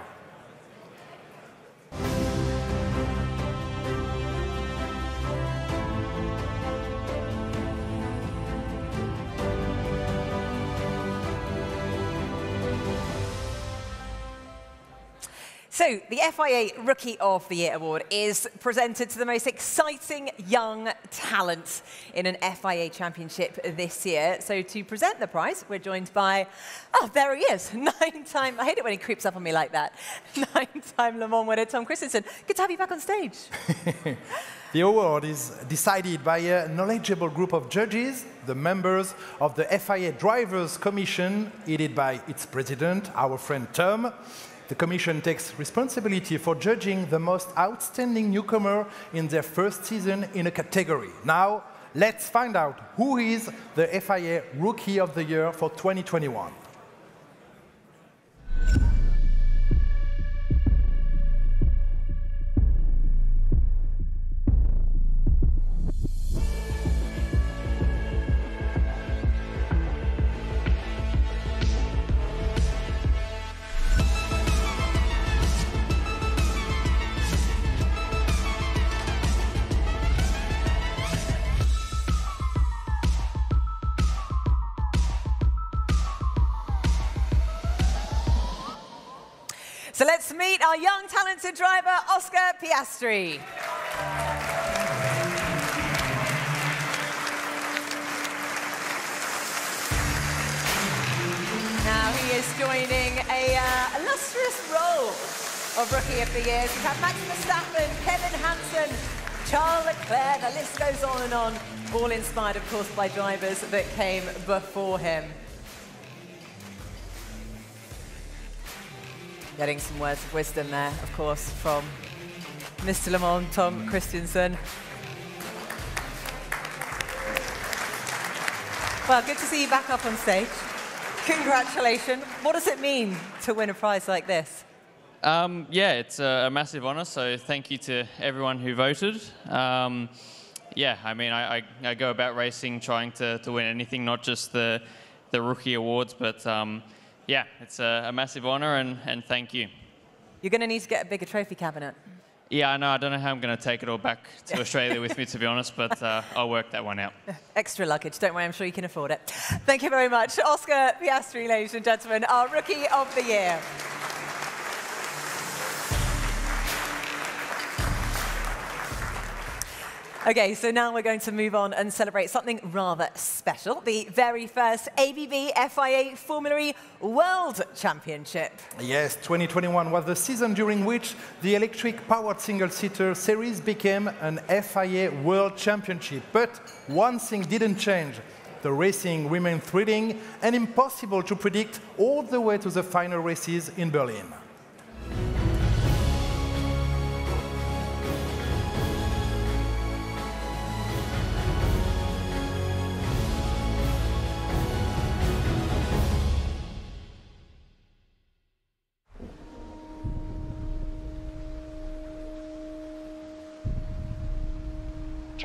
So, the FIA Rookie of the Year award is presented to the most exciting young talent in an FIA championship this year. So, to present the prize, we're joined by, oh, there he is, 9-time, I hate it when he creeps up on me like that, 9-time Le Mans winner Tom Christensen. Good to have you back on stage. The award is decided by a knowledgeable group of judges, the members of the FIA Drivers Commission, headed by its president, our friend Tom. The Commission takes responsibility for judging the most outstanding newcomer in their first season in a category. Now, let's find out who is the FIA Rookie of the Year for 2021. So let's meet our young, talented driver, Oscar Piastri. Now he is joining a illustrious role of Rookie of the Year. We've had Max Verstappen, Kevin Hansen, Charles Leclerc, the list goes on and on, all inspired, of course, by drivers that came before him. Getting some words of wisdom there, of course, from Mr. Le Mans, Tom Christensen. Well, good to see you back up on stage. Congratulations. What does it mean to win a prize like this? Yeah, it's a massive honor, so thank you to everyone who voted. Yeah, I mean, I go about racing trying to win anything, not just the rookie awards, but yeah, it's a massive honor, and thank you. You're going to need to get a bigger trophy cabinet. Yeah, I know. I don't know how I'm going to take it all back to Australia with me, to be honest, but I'll work that one out. Extra luggage. Don't worry, I'm sure you can afford it. Thank you very much. Oscar Piastri, ladies and gentlemen, our Rookie of the Year. Okay, so now we're going to move on and celebrate something rather special, the very first ABB FIA Formulary World Championship. Yes, 2021 was the season during which the electric-powered single-seater series became an FIA World Championship. But one thing didn't change. The racing remained thrilling and impossible to predict all the way to the final races in Berlin.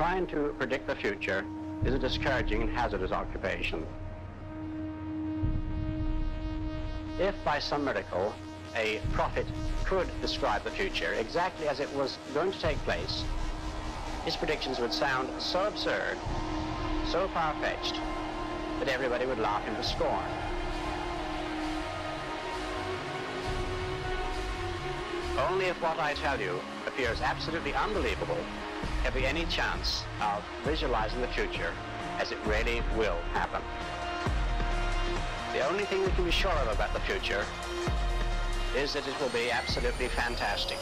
trying to predict the future is a discouraging and hazardous occupation. If by some miracle a prophet could describe the future exactly as it was going to take place, his predictions would sound so absurd, so far-fetched, that everybody would laugh him to scorn. Only if what I tell you appears absolutely unbelievable have we any chance of visualizing the future as it really will happen. The only thing we can be sure of about the future is that it will be absolutely fantastic.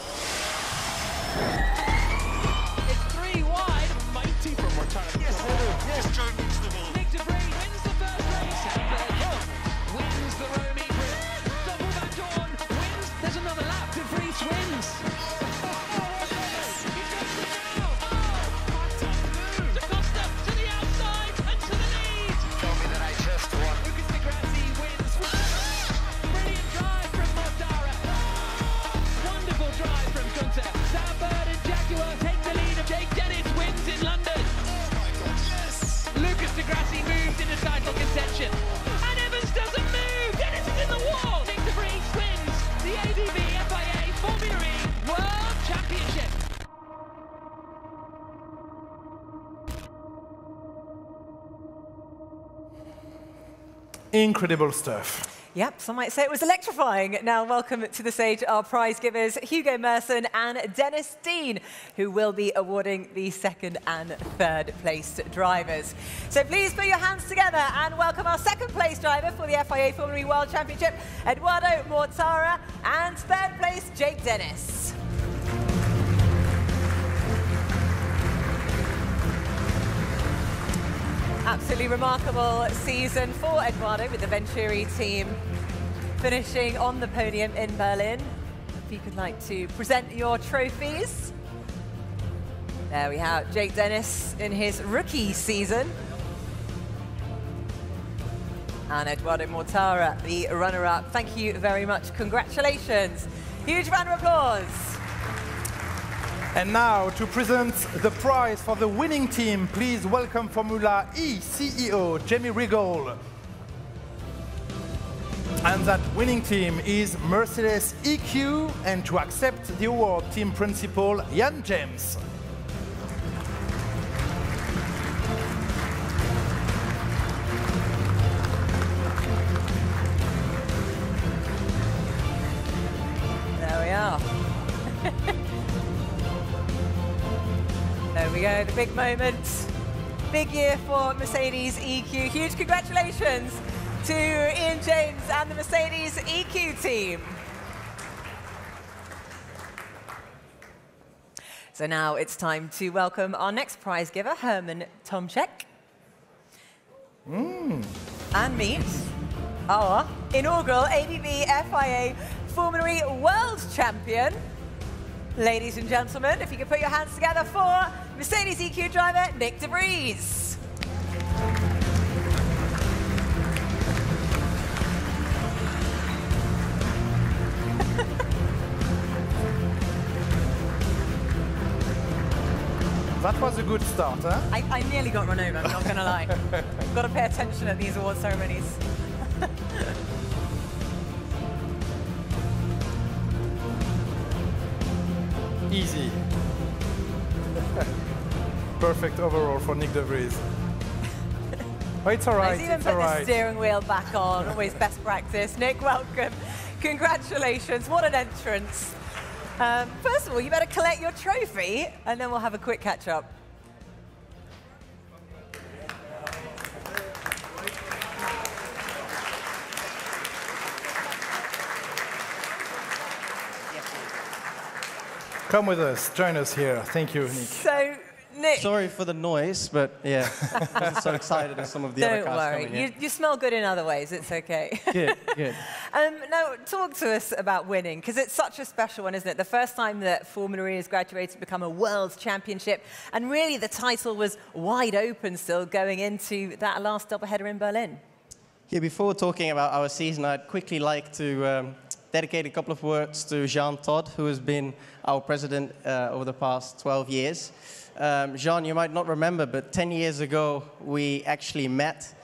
It's 3 wide. Mighty from Mortality. Yes, yes, Joe wins the ball. Nick de Vries wins the first race. Wins the Romy Prix. Double Van Dorn wins. There's another lap. De Vries wins. Contention. And Evans doesn't move. Dennis is in the wall. Nick de Vries wins the ADB FIA Formulary World Championship. Incredible stuff. Yep, some might say it was electrifying. Now welcome to the stage our prize givers, Hugo Merson and Dennis Dean, who will be awarding the 2nd and 3rd place drivers. So please put your hands together and welcome our 2nd place driver for the FIA Formulary World Championship, Eduardo Mortara, and 3rd place, Jake Dennis. Absolutely remarkable season for Eduardo with the Venturi team finishing on the podium in Berlin. If you could like to present your trophies. There we have Jake Dennis in his rookie season. And Eduardo Mortara, the runner-up. Thank you very much. Congratulations. Huge round of applause. And now, to present the prize for the winning team, please welcome Formula E CEO Jamie Riggle. And that winning team is Mercedes EQ, and to accept the award, team principal Jan James. There we are. There we go, the big moment. Big year for Mercedes EQ. Huge congratulations to Ian James and the Mercedes EQ team. So now it's time to welcome our next prize giver, Herman Tomczyk. And meet our inaugural ABB FIA Formulary World Champion. Ladies and gentlemen, if you could put your hands together for Mercedes EQ driver Nick de Vries. That was a good start, huh? I nearly got run over, I'm not going to lie. Got to pay attention at these award ceremonies. Easy. Perfect overall for Nick de Vries. Oh, it's all right. Let's even put the steering wheel back on. Always best practice. Nick, welcome. Congratulations. What an entrance. First of all, you better collect your trophy, and then we'll have a quick catch-up. Come with us, join us here. Thank you, Nick. So, Nick. Sorry for the noise, but yeah, I wasn't so excited as some of the other cars coming in. Don't worry, you smell good in other ways, it's okay. Good, good. Now, talk to us about winning, because it's such a special one, isn't it? The first time that Formulary has graduated to become a world championship, and really the title was wide open still going into that last doubleheader in Berlin. Yeah, before talking about our season, I'd quickly like to dedicate a couple of words to Jean Todt, who has been our president over the past 12 years. Jean, you might not remember, but 10 years ago, we actually met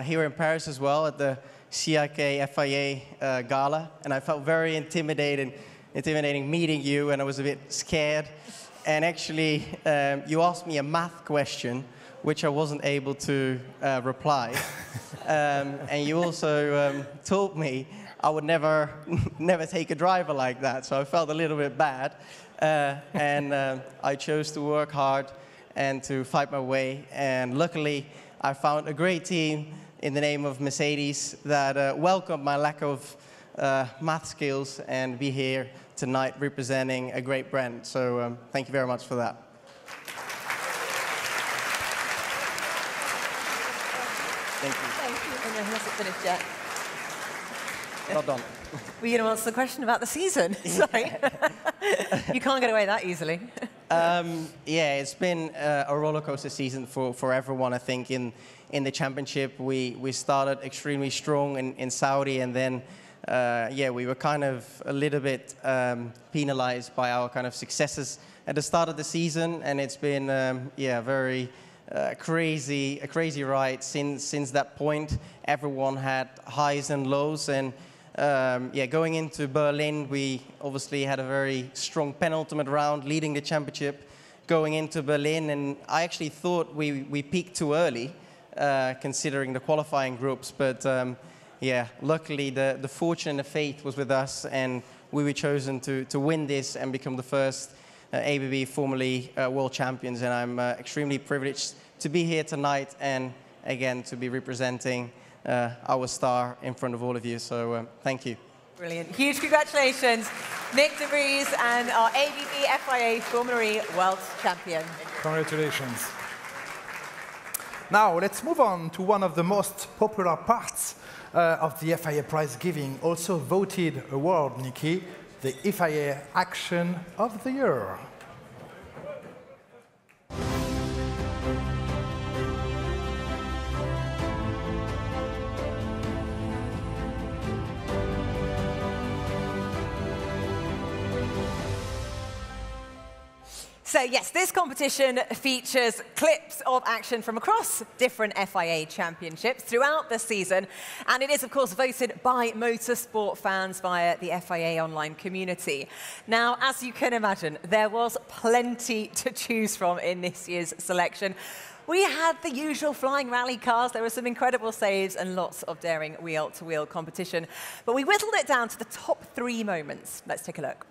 here in Paris as well at the CIK FIA Gala, and I felt very intimidating meeting you, and I was a bit scared. And actually, you asked me a math question, which I wasn't able to reply. And you also told me I would never take a driver like that, so I felt a little bit bad. And I chose to work hard and to fight my way. And luckily, I found a great team in the name of Mercedes that welcomed my lack of math skills and be here tonight representing a great brand. So thank you very much for that. Thank you. Thank you. And he hasn't finished yet. Not done. Were you going to answer the question about the season? Sorry. You can't get away that easily. Yeah, it's been a roller coaster season for everyone, I think. In the championship, we started extremely strong in Saudi, and then yeah, we were kind of a little bit penalized by our kind of successes at the start of the season, and it's been yeah, very a crazy ride since that point. Everyone had highs and lows, and yeah, going into Berlin, we obviously had a very strong penultimate round, leading the championship going into Berlin, and I actually thought we peaked too early, considering the qualifying groups, but yeah, luckily the fortune and the fate was with us, and we were chosen to win this and become the first ABB Formulary world champions, and I'm extremely privileged to be here tonight and again to be representing our star in front of all of you, so thank you. Brilliant. Huge congratulations, Nick de Vries, and our ABB FIA Formulary world champion. Congratulations. Now let's move on to one of the most popular parts of the FIA Prize-Giving, also voted award, Nikki, the FIA Action of the Year. So yes, this competition features clips of action from across different FIA championships throughout the season, and it is of course voted by motorsport fans via the FIA online community. Now, as you can imagine, there was plenty to choose from in this year's selection. We had the usual flying rally cars, there were some incredible saves and lots of daring wheel-to-wheel competition, but we whittled it down to the top 3 moments. Let's take a look.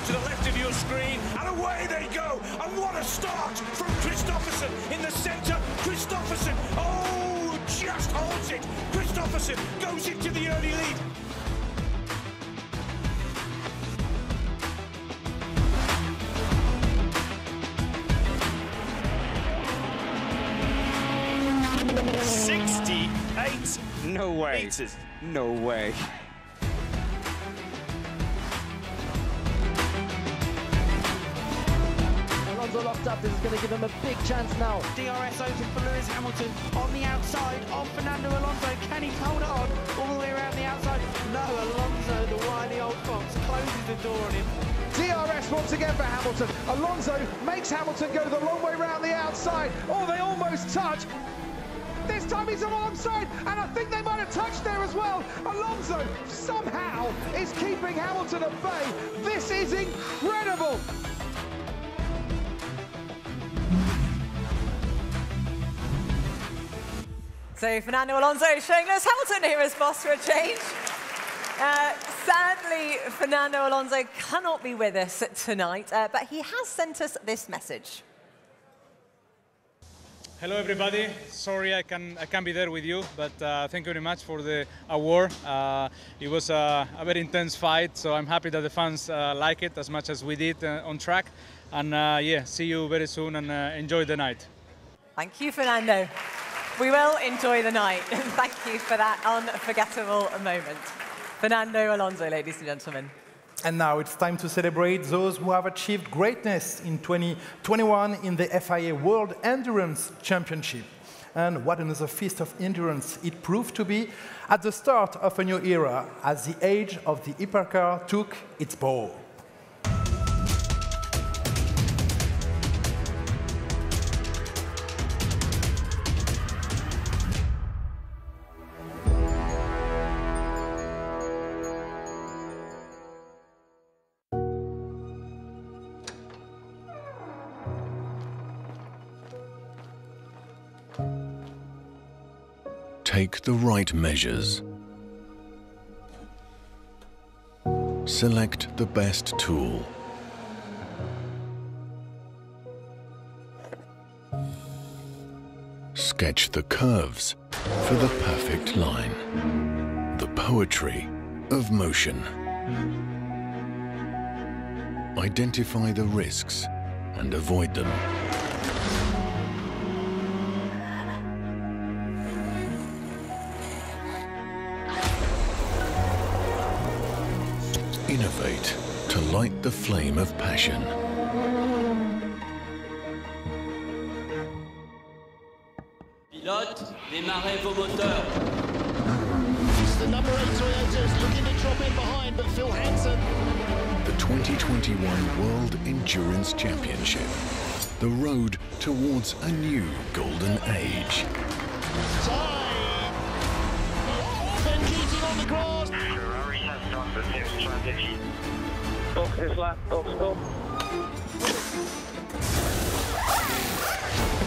To the left of your screen, and away they go, and what a start from Kristoffersen in the centre. Kristoffersen, oh, just holds it. Kristoffersen goes into the early lead. No way. Meters. No way. Locked up. This is going to give him a big chance now. DRS open for Lewis Hamilton on the outside of Fernando Alonso. Can he hold it on all the way around the outside? No, Alonso, the wily old fox, closes the door on him. DRS once again for Hamilton. Alonso makes Hamilton go the long way around the outside. Oh, they almost touch. This time he's alongside, and I think they might have touched there as well. Alonso somehow is keeping Hamilton at bay. This is incredible. So Fernando Alonso showing Lewis Hamilton here as boss for a change. Sadly, Fernando Alonso cannot be with us tonight, but he has sent us this message. Hello everybody. Sorry I can't be there with you, but thank you very much for the award. It was a very intense fight, so I'm happy that the fans like it as much as we did on track. And yeah, see you very soon and enjoy the night. Thank you, Fernando. We will enjoy the night. Thank you for that unforgettable moment. Fernando Alonso, ladies and gentlemen. And now it's time to celebrate those who have achieved greatness in 2021 in the FIA World Endurance Championship. And what another feast of endurance it proved to be at the start of a new era, as the age of the hypercar took its toll. Take the right measures. Select the best tool. Sketch the curves for the perfect line. The poetry of motion. Identify the risks and avoid them. Innovate to light the flame of passion. Pilote, démarrez vos moteurs. It's the number 8 Toyota is looking to drop in behind, but Phil Hansen. The 2021 World Endurance Championship. The road towards a new golden age. Time! Ben Keating on the grass. Box this lap, box stop.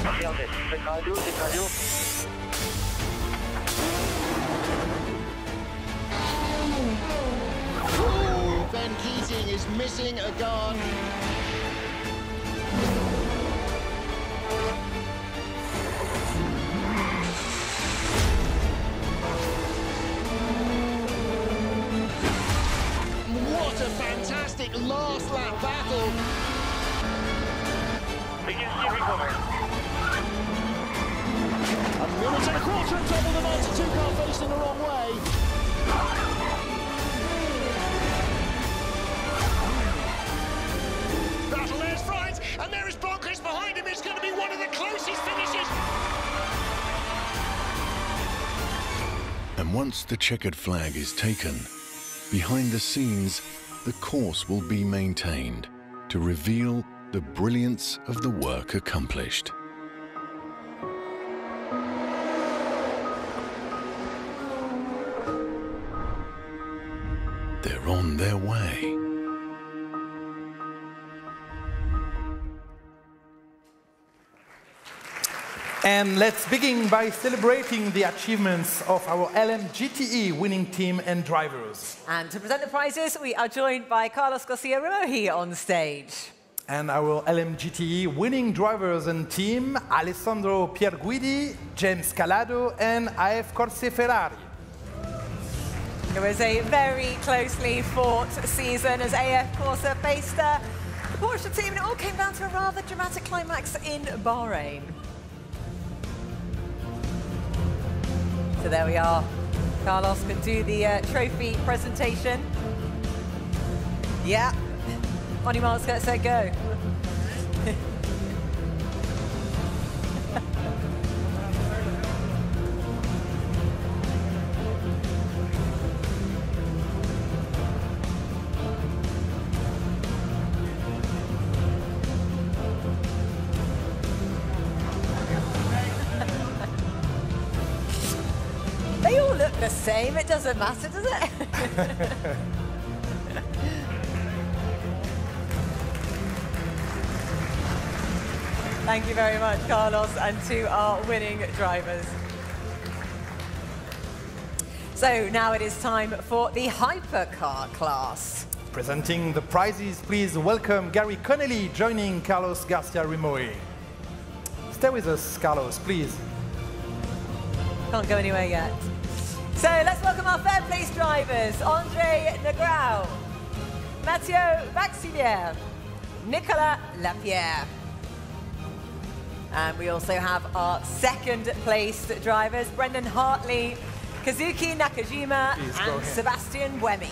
Regardez, c'est radio, c'est radio. Ooh, Ben Keating is missing a guard. What a fantastic last lap battle. A minute and a quarter on top of the 92 car facing the wrong way. Battle, there's Fries, and there is Bonkers behind him. It's going to be one of the closest finishes. And once the checkered flag is taken, behind the scenes, the course will be maintained to reveal the brilliance of the work accomplished. They're on their way. And let's begin by celebrating the achievements of our LMGTE winning team and drivers. And to present the prizes, we are joined by Carlos Garcia Rimoji on stage. And our LMGTE winning drivers and team, Alessandro Pierguidi, James Calado, and AF Corse Ferrari. It was a very closely fought season as AF Corse faced the Porsche team, and it all came down to a rather dramatic climax in Bahrain. So there we are. Carlos can do the trophy presentation. Yeah. Money Miles, get set, go. They all look the same. It doesn't matter, does it? Thank you very much, Carlos, and to our winning drivers. So now it is time for the hypercar class. Presenting the prizes, please welcome Gary Connelly joining Carlos Garcia Rimoji. Stay with us, Carlos, please. Can't go anywhere yet. So let's welcome our third place drivers, Andre Negrão, Mathieu Vaxilière, Nicolas Lapierre. And we also have our second place drivers, Brendan Hartley, Kazuki Nakajima, and Sebastian Buemi.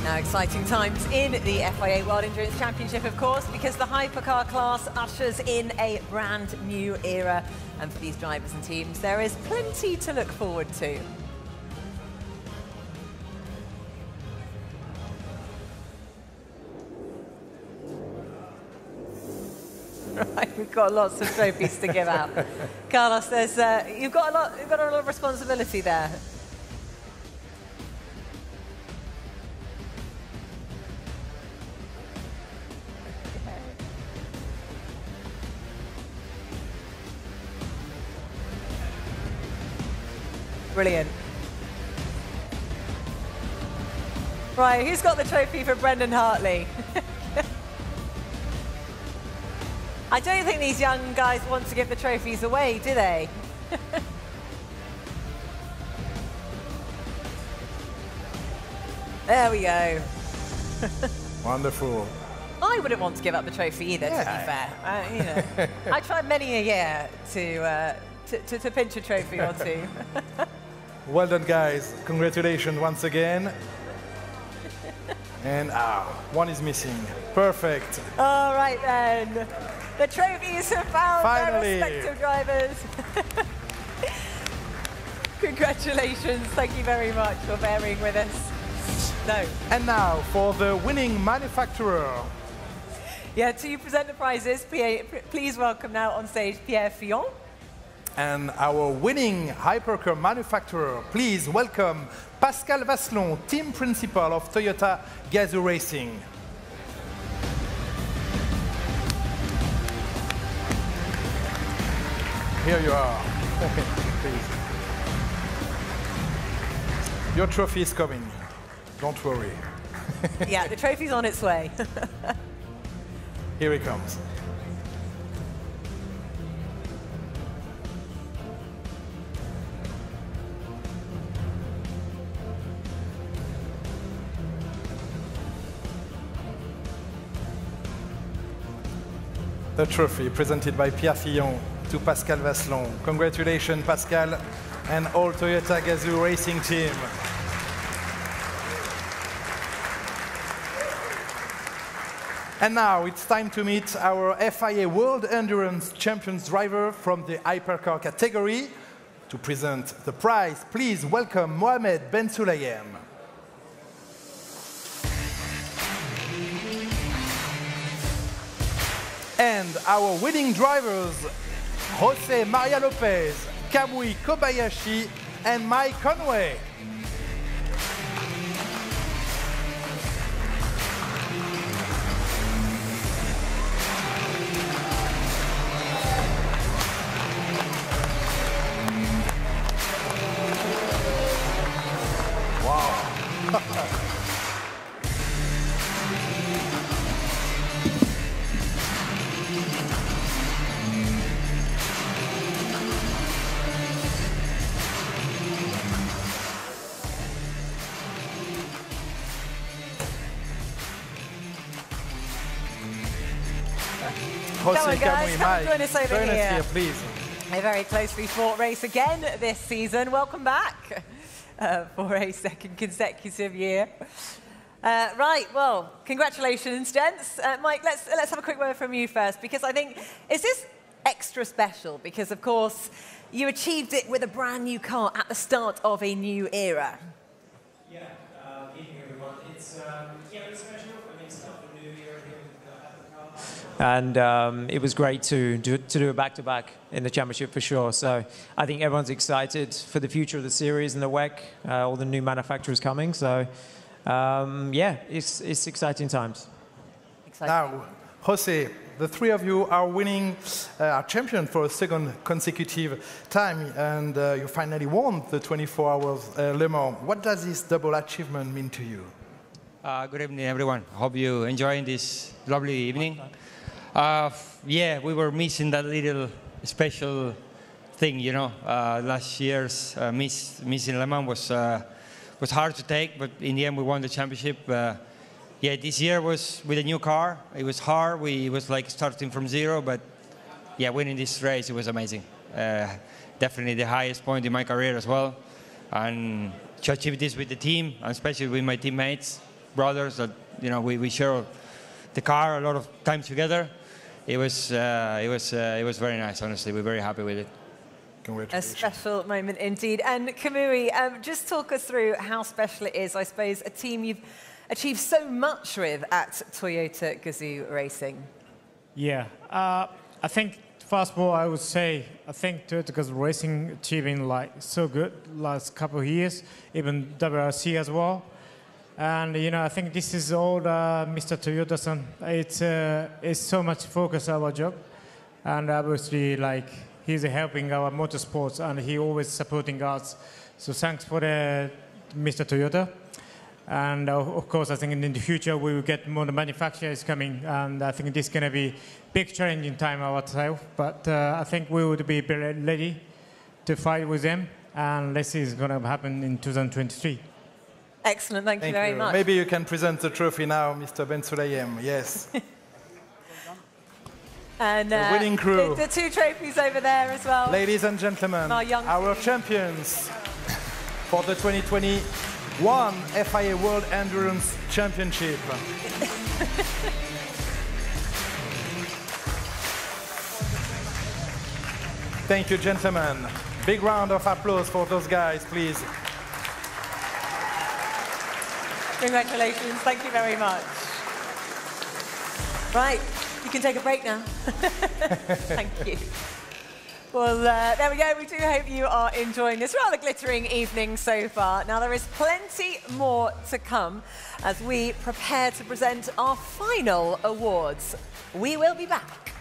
Now, exciting times in the FIA World Endurance Championship, of course, because the hypercar class ushers in a brand new era. And for these drivers and teams, there is plenty to look forward to. Right, we've got lots of trophies to give out. Carlos, there's you've got a lot of responsibility there. Brilliant. Right, who's got the trophy for Brendan Hartley? I don't think these young guys want to give the trophies away, do they? There we go. Wonderful. I wouldn't want to give up the trophy either, to be fair. You know, I tried many a year to pinch a trophy or two. Well done, guys. Congratulations once again. And one is missing. Perfect. All right, then. The trophies have found Finally. their respective drivers. Congratulations. Thank you very much for bearing with us. No. And now for the winning manufacturer. Yeah, to present the prizes, please welcome now on stage Pierre Fillon. And our winning hypercar manufacturer, please welcome Pascal Vasselon, team principal of Toyota Gazoo Racing. Here you are. Please. Your trophy is coming. Don't worry. Yeah, the trophy's on its way. Here it comes. The trophy presented by Pierre Fillon to Pascal Vasselon. Congratulations, Pascal, and all Toyota Gazoo Racing team. And now it's time to meet our FIA World Endurance Champions driver from the hypercar category. To present the prize, please welcome Mohamed Ben Sulayem. And our winning drivers, Jose Maria Lopez, Kamui Kobayashi, and Mike Conway. Come on, guys, come and join us over here. Please. A very closely fought race again this season. Welcome back for a second consecutive year. Right, well, congratulations, gents. Mike, let's have a quick word from you first, because I think, is this extra special? Because, of course, you achieved it with a brand new car at the start of a new era. Yeah, good evening, everyone. It's special. I mean, it's not a new year here with the and it was great to do a back-to-back in the championship for sure. So I think everyone's excited for the future of the series and the WEC, all the new manufacturers coming. So yeah, it's exciting times. Now, Jose, the three of you are winning, are champion for a second consecutive time, and you finally won the 24 hours Le Mans. What does this double achievement mean to you? Good evening, everyone. Hope you're enjoying this lovely evening. Yeah, we were missing that little special thing, you know. Last year's missing Le Mans was hard to take, but in the end we won the championship. Yeah, this year was with a new car. It was hard. It was like starting from zero, but yeah, winning this race, it was amazing. Definitely the highest point in my career as well. And to achieve this with the team, and especially with my teammates, brothers that, you know, we share the car a lot of time together. It was very nice, honestly. We're very happy with it. A special moment indeed. And Kamui, just talk us through how special it is, I suppose, a team you've achieved so much with at Toyota Gazoo Racing. Yeah, I think first of all, I would say I think Toyota Gazoo Racing achieving like so good last couple of years, even WRC as well. And you know, I think this is all Mr. Toyota-san. It's so much focus on our job, and obviously like he's helping our motorsports, and he always supporting us. So thanks for Mr. Toyota. And of course, I think in the future we will get more manufacturers coming, and I think this is going to be big challenging time ourselves. But I think we would be ready to fight with them, and let's see what's going to happen in 2023. Excellent, thank you very much. Maybe you can present the trophy now, Mr. Ben Sulayem. Yes. And the winning crew. The two trophies over there as well. Ladies and gentlemen, our champions for the 2021 FIA World Endurance Championship. Thank you, gentlemen. Big round of applause for those guys, please. Congratulations, thank you very much. Right, you can take a break now. Thank you. Well, there we go. We do hope you are enjoying this rather glittering evening so far. Now, there is plenty more to come as we prepare to present our final awards. We will be back.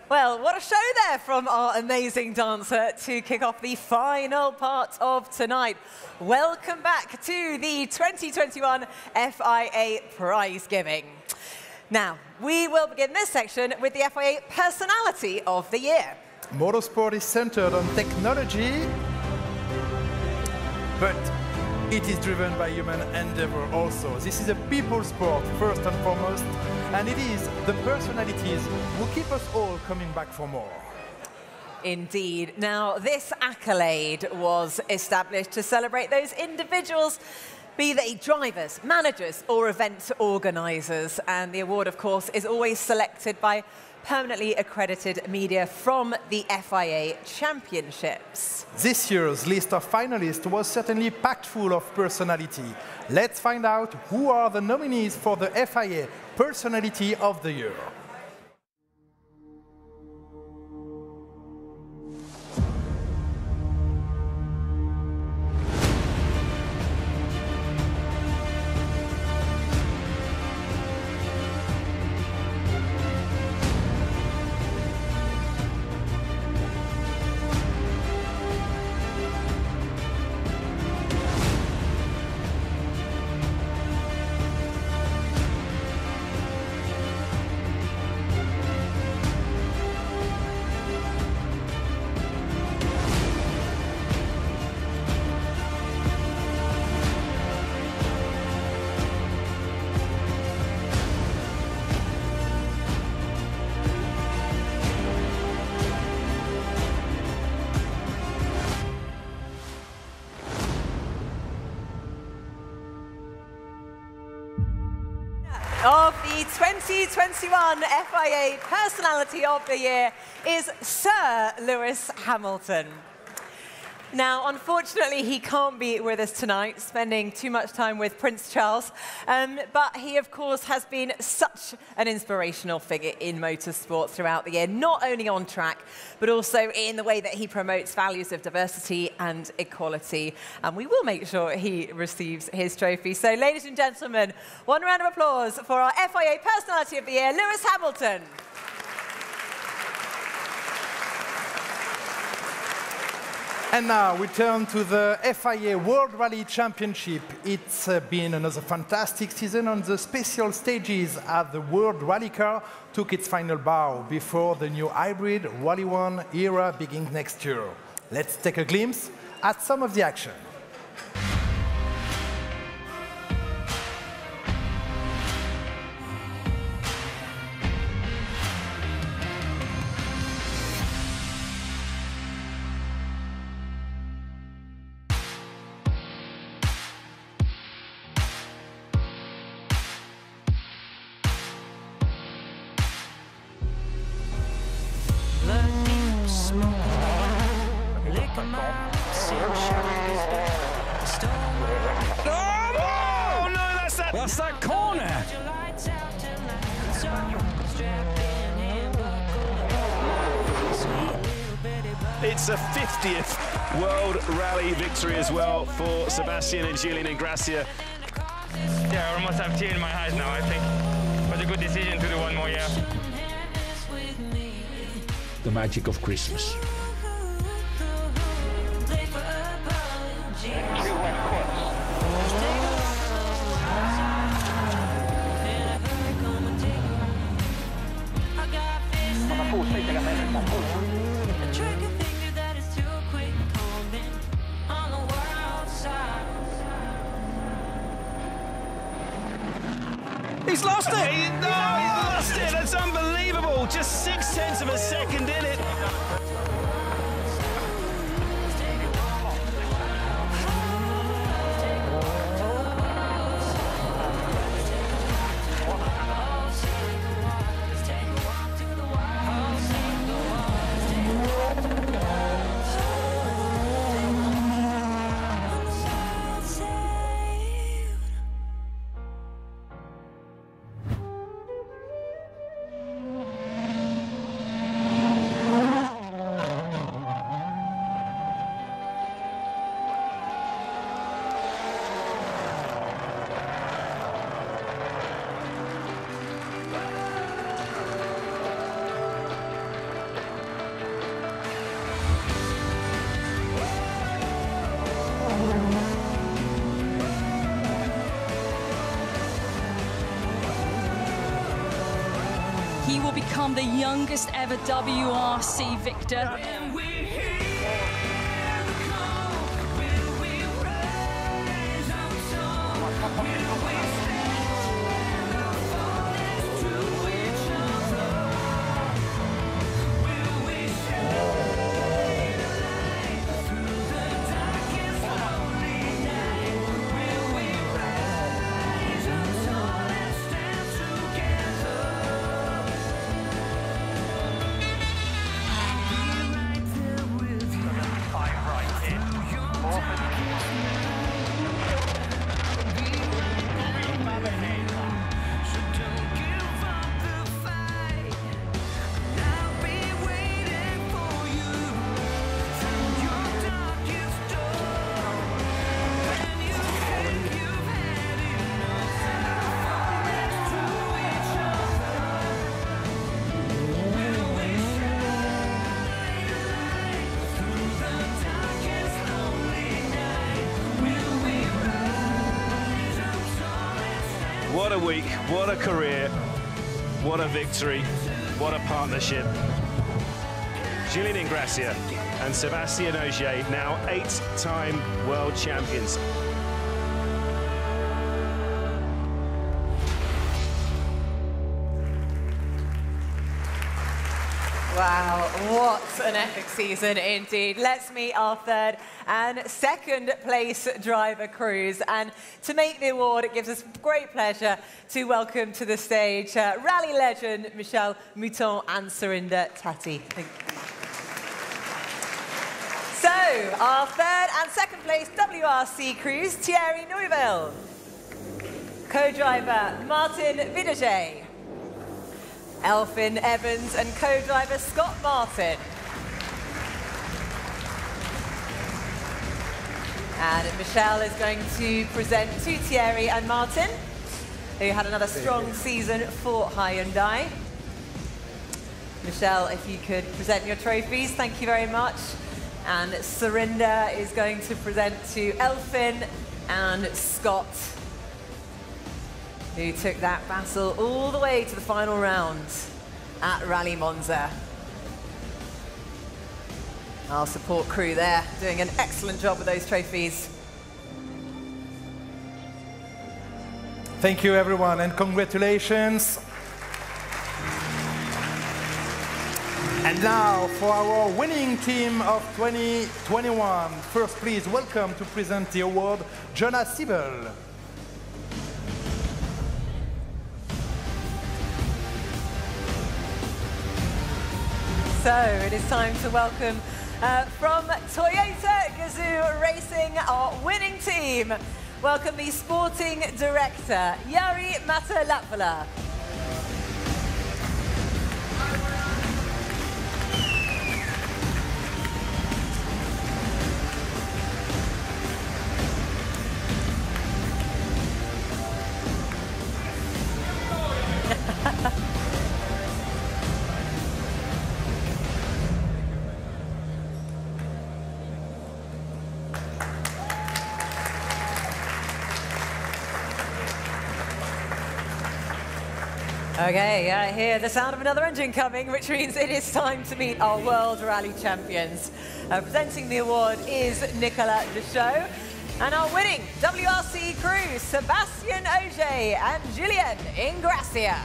Well, what a show there from our amazing dancer to kick off the final part of tonight. Welcome back to the 2021 FIA Prize-Giving. Now, we will begin this section with the FIA Personality of the Year. Motorsport is centered on technology, but it is driven by human endeavor also. This is a people sport, first and foremost, and it is the personalities who keep us all coming back for more. Indeed. Now, this accolade was established to celebrate those individuals, be they drivers, managers, or event organisers. And the award, of course, is always selected by permanently accredited media from the FIA Championships. This year's list of finalists was certainly packed full of personality. Let's find out who are the nominees for the FIA Personality of the Year. of the 2021 FIA Personality of the Year is Sir Lewis Hamilton. Now, unfortunately, he can't be with us tonight, spending too much time with Prince Charles, but he, of course, has been such an inspirational figure in motorsport throughout the year, not only on track, but also in the way that he promotes values of diversity and equality. And we will make sure he receives his trophy. So, ladies and gentlemen, one round of applause for our FIA Personality of the Year, Lewis Hamilton. And now we turn to the FIA World Rally Championship. It's been another fantastic season on the special stages as the World Rally Car took its final bow before the new hybrid Rally 1 era begins next year. Let's take a glimpse at some of the action. What's that corner? It's a 50th World Rally victory as well for Sebastian and Julian Ingrassia. Yeah, I almost have tears in my eyes now, I think. It was a good decision to do one more year. The magic of Christmas. He's lost it! No, he's lost it! That's unbelievable! Just 0.6 of a second in it. He will become the youngest ever WRC victor. What a week, what a career, what a victory, what a partnership. Julian Ingrassia and Sebastian Ogier, now 8-time world champions. Wow, what an epic season indeed. Let's meet our third and second place driver crews. And to make the award, it gives us great pleasure to welcome to the stage rally legend Michel Mouton and Surinder Tati. Thank you. So, our third and second place WRC crews, Thierry Neuville, co-driver Martin Vidaget, Elfyn Evans and co-driver Scott Martin. And Michel is going to present to Thierry and Martin, who had another strong season for Hyundai. Michel, if you could present your trophies, thank you very much. And Surinder is going to present to Elfyn and Scott, who took that battle all the way to the final round at Rally Monza. Our support crew there doing an excellent job with those trophies. Thank you, everyone, and congratulations. And now for our winning team of 2021. First, please welcome to present the award, Jonas Siebel. So it is time to welcome from Toyota Gazoo Racing, our winning team. Welcome the sporting director, Jari Mata-Latvala. Okay, I hear the sound of another engine coming, which means it is time to meet our World Rally Champions. Presenting the award is Nicolas Deschaux, and our winning WRC crew, Sebastian Ogier and Julien Ingracia.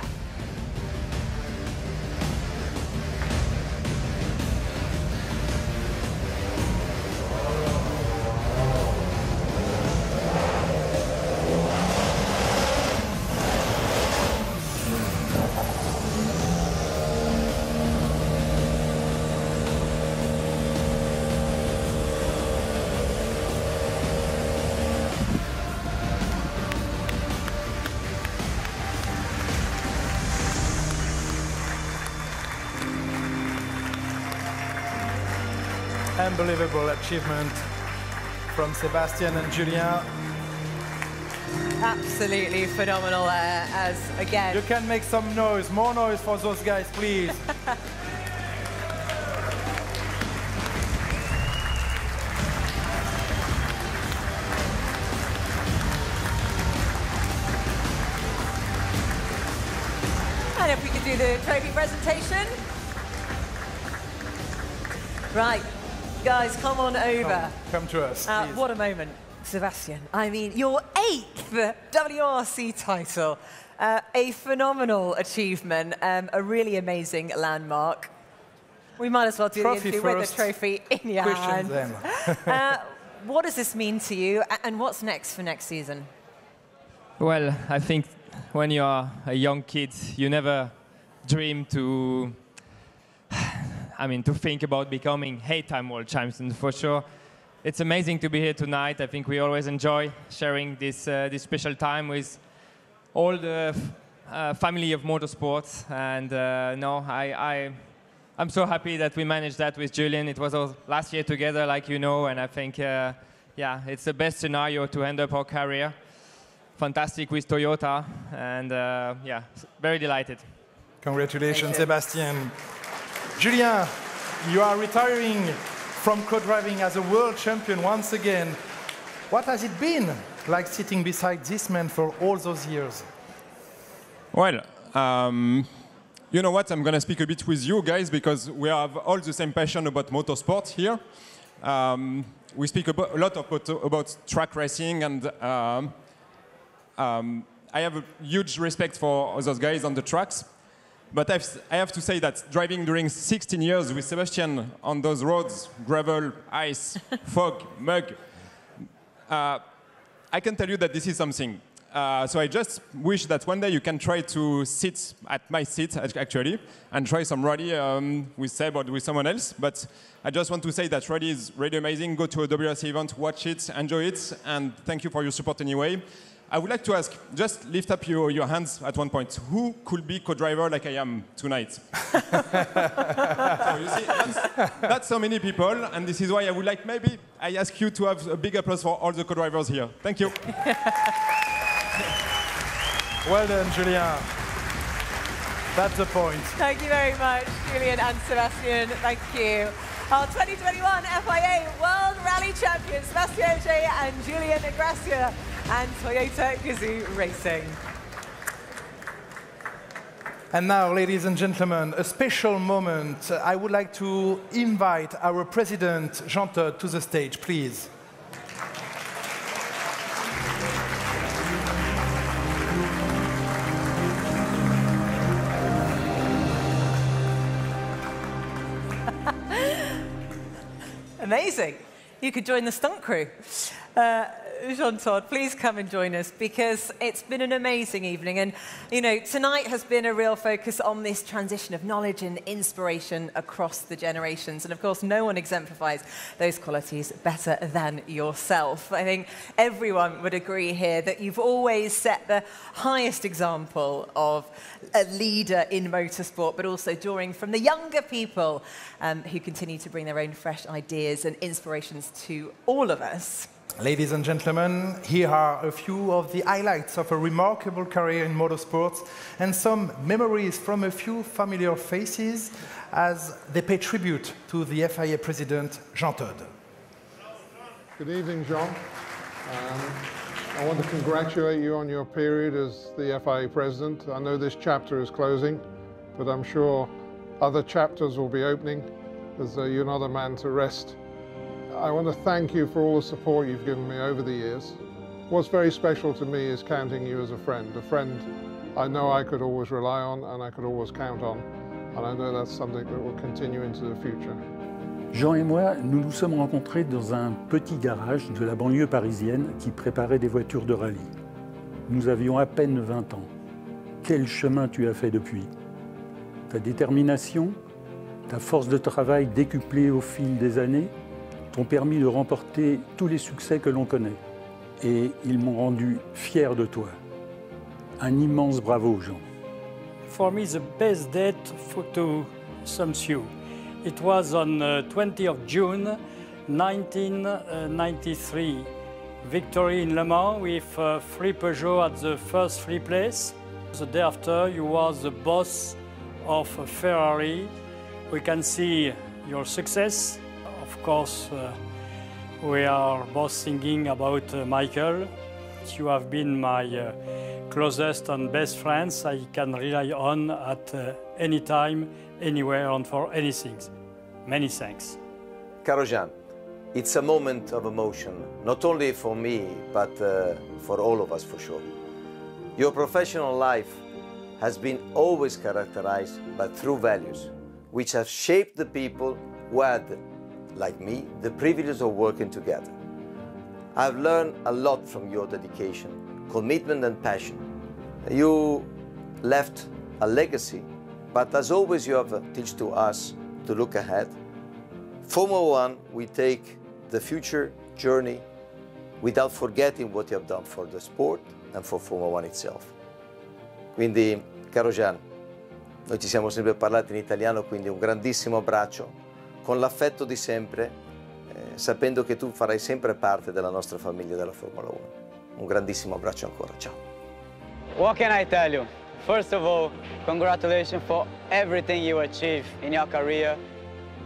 Unbelievable achievement from Sebastian and Julien. Absolutely phenomenal as again. You can make some noise, more noise for those guys, please. And if we could do the trophy presentation. Right, guys, come on over. Come to us, please. What a moment, Sebastian. I mean, your 8th WRC title. A phenomenal achievement, a really amazing landmark. We might as well do the interview with the trophy in your hand. What does this mean to you, and what's next for next season? Well, I think when you are a young kid, you never dream to think about becoming 8-time world champion, for sure. It's amazing to be here tonight. I think we always enjoy sharing this special time with all the family of motorsports. And I'm so happy that we managed that with Julien. It was our last year together, like you know, and I think, it's the best scenario to end up our career. Fantastic with Toyota, and very delighted. Congratulations, Sebastian. Julien, you are retiring from co-driving as a world champion once again. What has it been like sitting beside this man for all those years? Well, you know what? I'm going to speak a bit with you guys because we have all the same passion about motorsport here. We speak a lot about track racing, and I have a huge respect for those guys on the tracks. But I have to say that driving during 16 years with Sebastian on those roads, gravel, ice, fog, mud, I can tell you that this is something. So I just wish that one day you can try to sit at my seat, actually, and try some rally with Seb or with someone else. But I just want to say that rally is really amazing. Go to a WRC event, watch it, enjoy it, and thank you for your support anyway. I would like to ask, just lift up your hands at one point. Who could be co-driver like I am tonight? So you see, that's so many people, and this is why I would like maybe I ask you to have a big applause for all the co-drivers here. Thank you. Well done, Julien. That's the point. Thank you very much, Julien and Sebastian. Thank you. Our 2021 FIA World Rally Champions, Sebastian Ogier and Julien Gracia, and Toyota Gazoo Racing. And now, ladies and gentlemen, a special moment. I would like to invite our president, Jean-Todt, to the stage, please. Amazing. You could join the stunt crew. Jean-Todt, please come and join us, because it's been an amazing evening. And, you know, tonight has been a real focus on this transition of knowledge and inspiration across the generations. And, of course, no one exemplifies those qualities better than yourself. I think everyone would agree here that you've always set the highest example of a leader in motorsport, but also drawing from the younger people who continue to bring their own fresh ideas and inspirations to all of us. Ladies and gentlemen, here are a few of the highlights of a remarkable career in motorsports and some memories from a few familiar faces as they pay tribute to the FIA president, Jean-Todt. Good evening, Jean. I want to congratulate you on your period as the FIA president. I know this chapter is closing, but I'm sure other chapters will be opening as you're not a man to rest. I want to thank you for all the support you've given me over the years. What's very special to me is counting you as a friend I know I could always rely on and I could always count on. And I know that's something that will continue into the future. Jean et moi, nous nous sommes rencontrés dans un petit garage de la banlieue parisienne qui préparait des voitures de rallye. Nous avions à peine 20 ans. Quel chemin tu as fait depuis? Ta détermination, ta force de travail décuplée au fil des années, t'ont permis de remporter tous les succès que l'on connaît. Et ils m'ont rendu fier de toi. Un immense bravo, Jean. For me, the best date to sum you. It was on 20th of June 1993. Victory in Le Mans with 3 Peugeot at the first 3 place. The day after, you were the boss of Ferrari. We can see your success. Of course, we are both thinking about Michael. You have been my closest and best friends I can rely on at any time, anywhere, and for anything. Many thanks. Caro Jean, it's a moment of emotion, not only for me, but for all of us for sure. Your professional life has been always characterized by true values, which have shaped the people who had, like me, the privilege of working together. I've learned a lot from your dedication, commitment and passion. You left a legacy, but as always you have taught to us to look ahead. Formula One, we take the future journey without forgetting what you have done for the sport and for Formula One itself. Quindi, caro Jean, noi ci siamo sempre parlati in italiano, quindi un grandissimo abbraccio, con l'affetto di sempre, sapendo che tu farai sempre parte della nostra famiglia della Formula 1. Un grandissimo abbraccio ancora, ciao. What can I tell you? First of all, congratulations for everything you achieved in your career,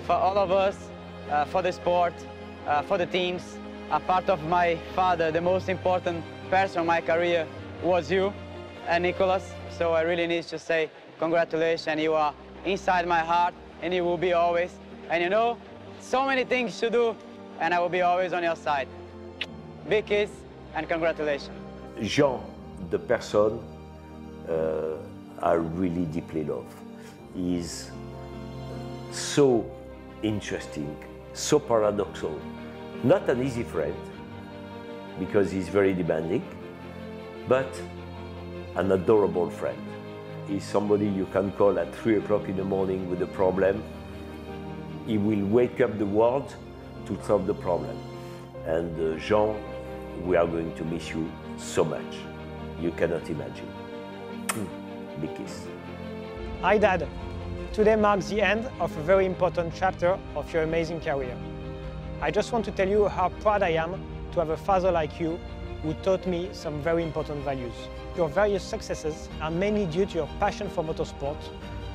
for all of us, for the sport, for the teams. A part of my father, the most important person in my career was you and Nicholas, so I really need to say congratulations. You are inside my heart and you will be always. And you know, so many things to do, and I will be always on your side. Big kiss and congratulations. Jean, the person, I really deeply love. is so interesting, so paradoxal. Not an easy friend, because he's very demanding, but an adorable friend. He's somebody you can call at 3 o'clock in the morning with a problem. He will wake up the world to solve the problem. And Jean, we are going to miss you so much. You cannot imagine. Big kiss. Hi Dad. Today marks the end of a very important chapter of your amazing career. I just want to tell you how proud I am to have a father like you who taught me some very important values. Your various successes are mainly due to your passion for motorsport,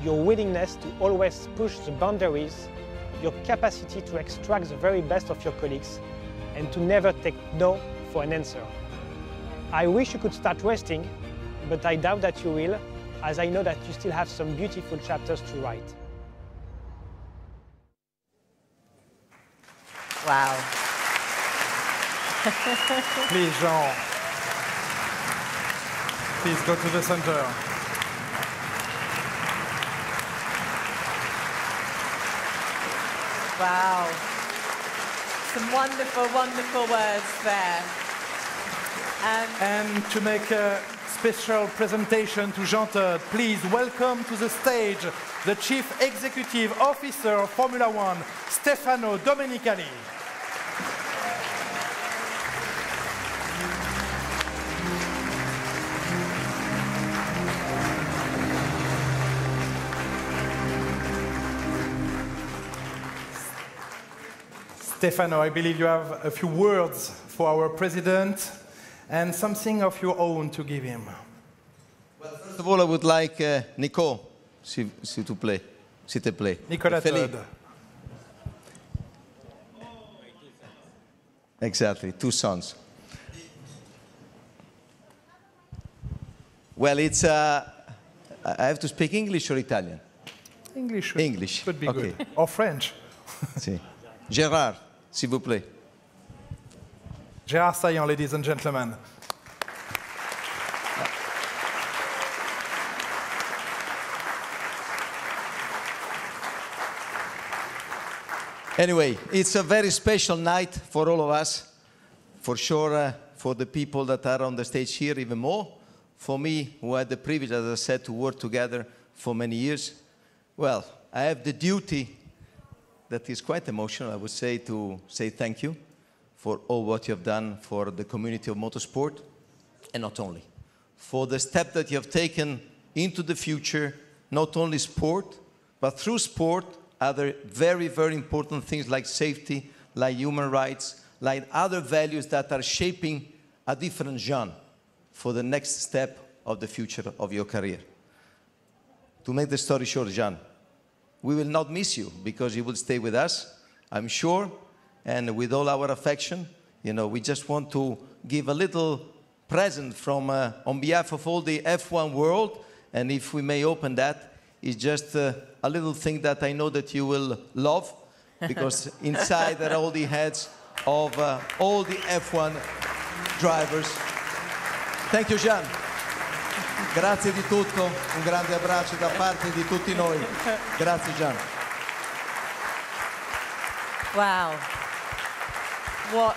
your willingness to always push the boundaries, your capacity to extract the very best of your colleagues, and to never take no for an answer. I wish you could start resting, but I doubt that you will, as I know that you still have some beautiful chapters to write. Wow. Please, Jean. Please go to the center. Wow. Some wonderful, wonderful words there. And to make a special presentation to Jean Todt, please welcome to the stage the Chief Executive Officer of Formula One, Stefano Domenicali. Stefano, I believe you have a few words for our president and something of your own to give him. Well, first of all, I would like Nico, s'il te plaît. Nicolas Todt. Exactly, 2 sons. Well, it's, I have to speak English or Italian? English. English. Would be okay. good. Or French. Si. Gérard, s'il vous plaît. Gérard Saillant, ladies and gentlemen. Anyway, it's a very special night for all of us. For sure, for the people that are on the stage here, even more. For me, who had the privilege, as I said, to work together for many years. Well, I have the duty that is quite emotional, I would say, to say thank you for all what you have done for the community of motorsport, and not only. For the step that you have taken into the future, not only sport, but through sport, other very, very important things like safety, like human rights, like other values that are shaping a different genre for the next step of the future of your career. To make the story short, Jean, we will not miss you because you will stay with us, I'm sure, and with all our affection. You know, we just want to give a little present from, on behalf of all the F1 world, and if we may open that, it's just a little thing that I know that you will love, because inside there are all the heads of all the F1 drivers. Thank you, Jean. Grazie di tutto, un grande abbraccio da parte di tutti noi. Grazie, Jean. Wow. What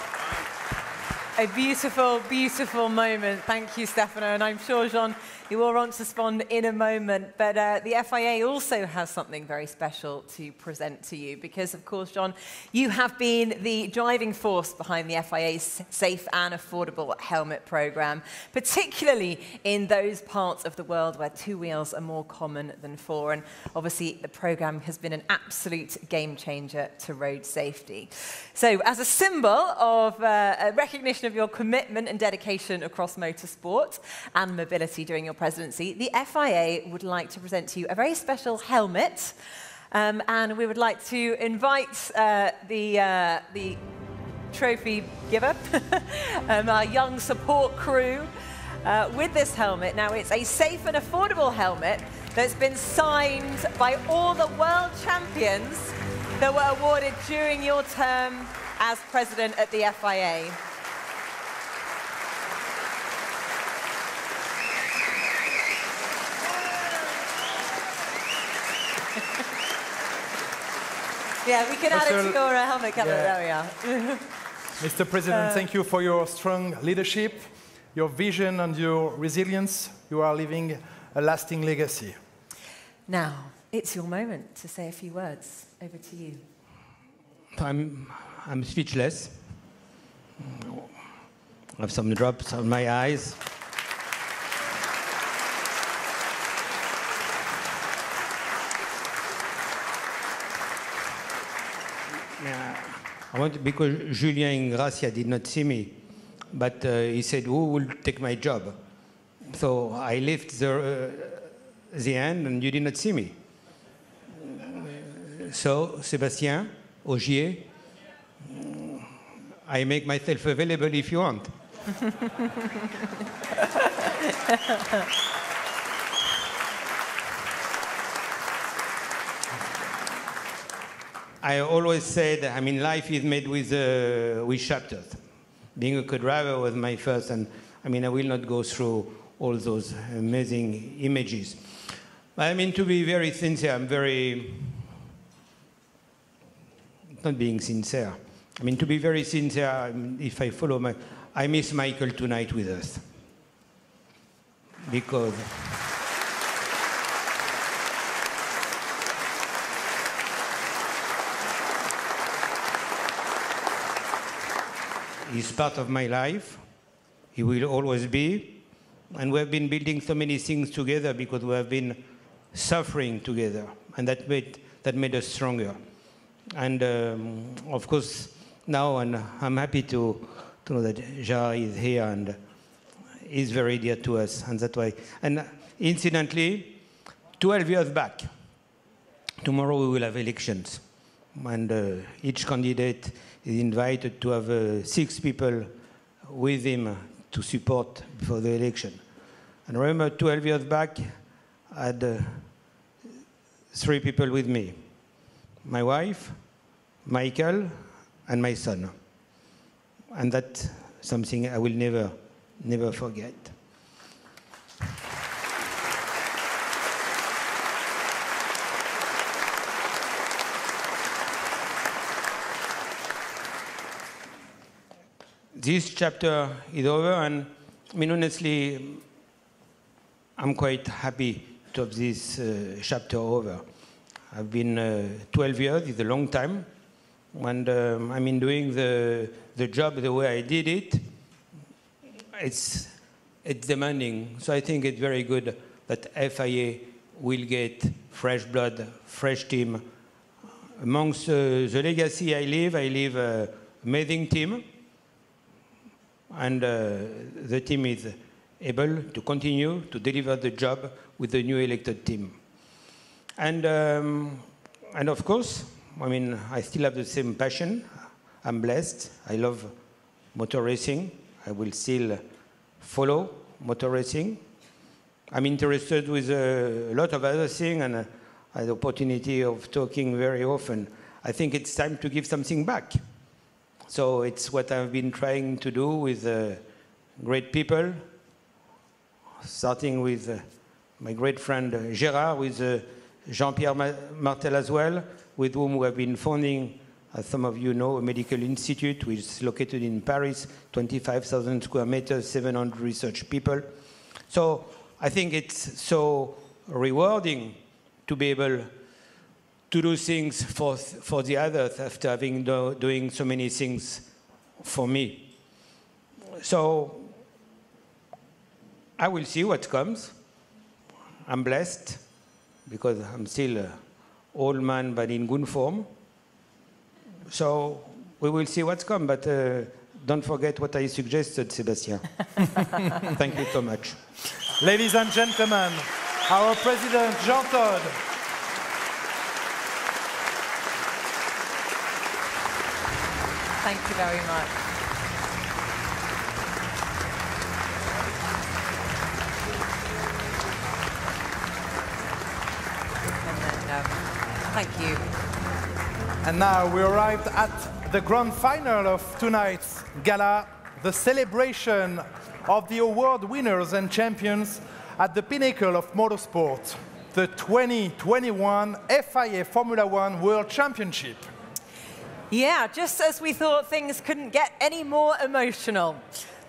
a beautiful, beautiful moment. Thank you, Stefano. And I'm sure, Jean, you will want to respond in a moment. But the FIA also has something very special to present to you because, of course, Jean, you have been the driving force behind the FIA's safe and affordable helmet program, particularly in those parts of the world where 2 wheels are more common than 4. And obviously, the program has been an absolute game changer to road safety. So as a symbol of a recognition of your commitment and dedication across motorsport and mobility during your presidency, the FIA would like to present to you a very special helmet. And we would like to invite the trophy giver, our young support crew, with this helmet. Now, it's a safe and affordable helmet that's been signed by all the world champions that were awarded during your term as president at the FIA. Yeah, we can add it to your helmet cover. There we are. Mr. President, thank you for your strong leadership, your vision and your resilience. You are leaving a lasting legacy. Now, it's your moment to say a few words. Over to you. I'm speechless. I have some drops on my eyes. Because Julien Ingracia did not see me, but he said, who will take my job? So I left the hand and you did not see me. So, Sébastien, Ogier, I make myself available if you want. I always said, I mean, life is made with chapters. Being a co-driver was my first, and I mean, I will not go through all those amazing images. I mean, to be very sincere, I'm very, not being sincere. I mean, to be very sincere, if I follow I miss Michael tonight with us. Because he's part of my life. He will always be. And we have been building so many things together because we have been suffering together. And that made us stronger. And of course, now I'm happy to know that Gerard is here and is very dear to us. And that's why. And incidentally, 12 years back, tomorrow we will have elections. And each candidate is invited to have 6 people with him to support for the election. And remember, 12 years back, I had 3 people with me. My wife, Michael, and my son. And that's something I will never forget. This chapter is over, and I mean, honestly, I'm quite happy to have this chapter over. I've been 12 years, it's a long time, and I mean, doing the job the way I did it, it's demanding. So I think it's very good that FIA will get fresh blood, fresh team. Amongst the legacy I leave an amazing team. And the team is able to continue to deliver the job with the new elected team. And of course, I mean, I still have the same passion. I'm blessed. I love motor racing. I will still follow motor racing. I'm interested with a lot of other things, and I had the opportunity of talking very often. I think it's time to give something back. So it's what I've been trying to do with great people, starting with my great friend Gérard, with Jean-Pierre Martel as well, with whom we have been founding, as some of you know, a medical institute which is located in Paris, 25,000 square meters, 700 research people. So I think it's so rewarding to be able to do things for the others after having doing so many things for me. So I will see what comes. I'm blessed because I'm still an old man but in good form. So we will see what's come, but don't forget what I suggested, Sébastien. Thank you so much. Ladies and gentlemen, our President Jean Todt. Thank you very much. And then, thank you. And now we arrived at the grand final of tonight's gala, the celebration of the award winners and champions at the pinnacle of motorsport, the 2021 FIA Formula One World Championship. Yeah, just as we thought things couldn't get any more emotional.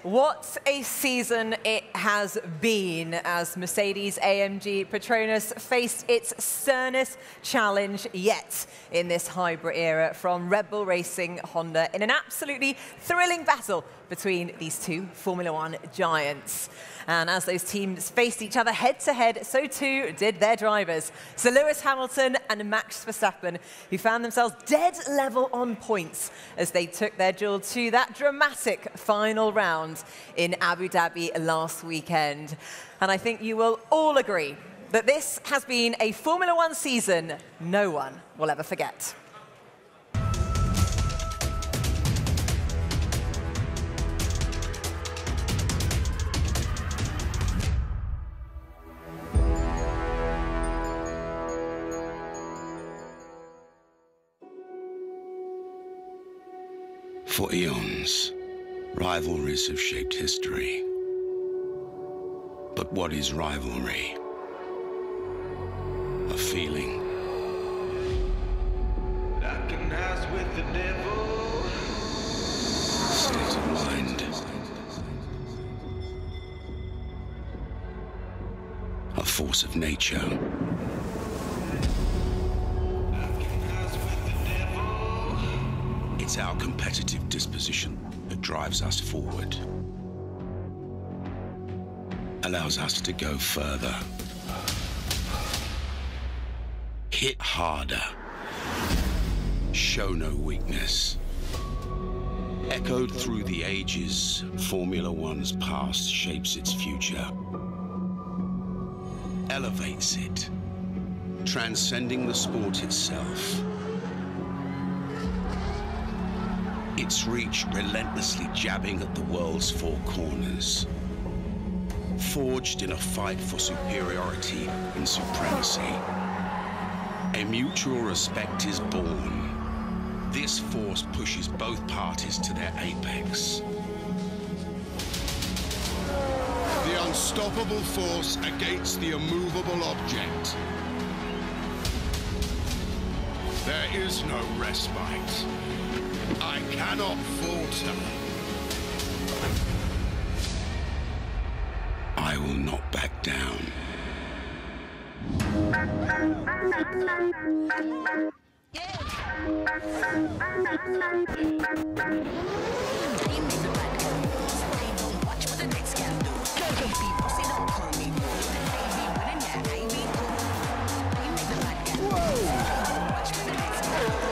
What a season it has been as Mercedes-AMG Petronas faced its sternest challenge yet in this hybrid era from Red Bull Racing Honda in an absolutely thrilling battle between these two Formula One giants. And as those teams faced each other head-to-head, so too did their drivers. So Lewis Hamilton and Max Verstappen, who found themselves dead level on points as they took their duel to that dramatic final round in Abu Dhabi last weekend. And I think you will all agree that this has been a Formula One season no one will ever forget. For eons, rivalries have shaped history. But what is rivalry? A feeling. I can ask with the devil. A state of mind. A force of nature. It's our competitive disposition that drives us forward. Allows us to go further. Hit harder. Show no weakness. Echoed through the ages, Formula One's past shapes its future. Elevates it, transcending the sport itself. Its reach relentlessly jabbing at the world's four corners. Forged in a fight for superiority and supremacy. A mutual respect is born. This force pushes both parties to their apex. The unstoppable force against the immovable object. There is no respite. I cannot falter. I will not back down.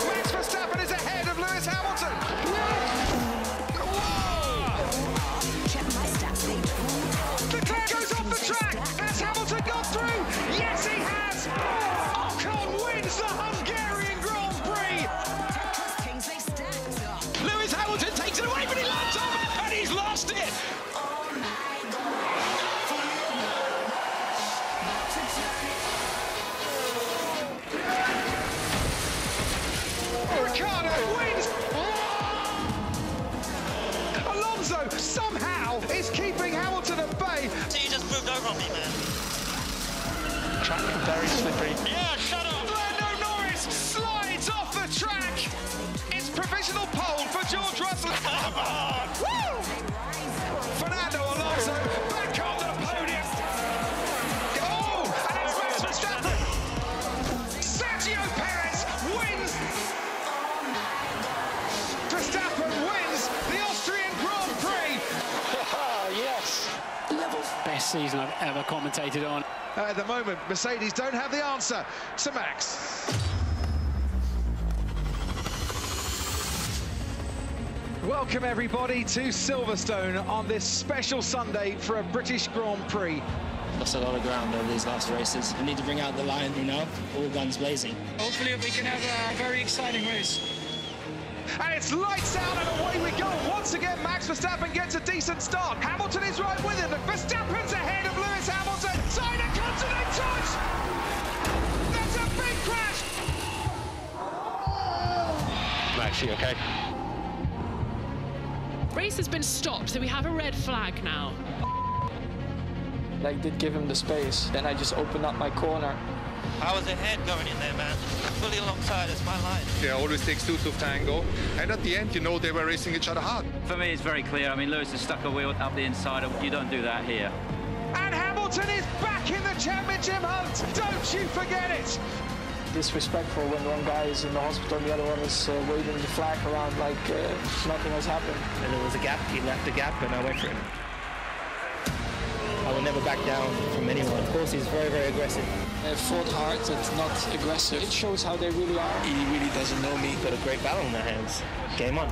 Max Verstappen is ahead of Lewis Hamilton. Leclerc goes off the track. Has Hamilton gone through? Yes, he has. Ocon wins the Hungarian Grand Prix. Lewis Hamilton takes it away, but he lands on and he's lost it. Ricardo wins! Alonso somehow is keeping Hamilton at bay. So you just moved over on me, man. Track very slippery. Yeah, shut up! Lando Norris slides off the track. It's provisional pole for George Russell. Come on! Woo! Fernando Alonso back on the podium. Oh, and it's Max Verstappen. Sergio Perez wins. Verstappen wins the Austrian Grand Prix. Yes. Best season I've ever commentated on. At the moment, Mercedes don't have the answer to Max. Welcome everybody to Silverstone on this special Sunday for a British Grand Prix. Lost a lot of ground over these last races. We need to bring out the line, you know, all guns blazing. Hopefully we can have a very exciting race. And it's lights out and away we go. Once again, Max Verstappen gets a decent start. Hamilton is right with him. Verstappen's ahead of Lewis Hamilton. Side of continent touch. That's a big crash. Max, you okay? Race has been stopped, so we have a red flag now. I did give him the space. Then I just opened up my corner I was ahead going in there, man. Fully alongside, it's my line. Yeah, always takes two to tango. And at the end, you know, they were racing each other hard. For me, it's very clear. I mean, Lewis has stuck a wheel up the inside. You don't do that here. And Hamilton is back in the championship hunt. Don't you forget it. Disrespectful when one guy is in the hospital and the other one is waving the flag around like nothing has happened. And there was a gap. He left the gap, and I went for it. I will never back down from anyone. Of course, he's very, very aggressive. They fought hard, it's not aggressive. It shows how they really are. He really doesn't know me. Got a great battle in their hands. Game on.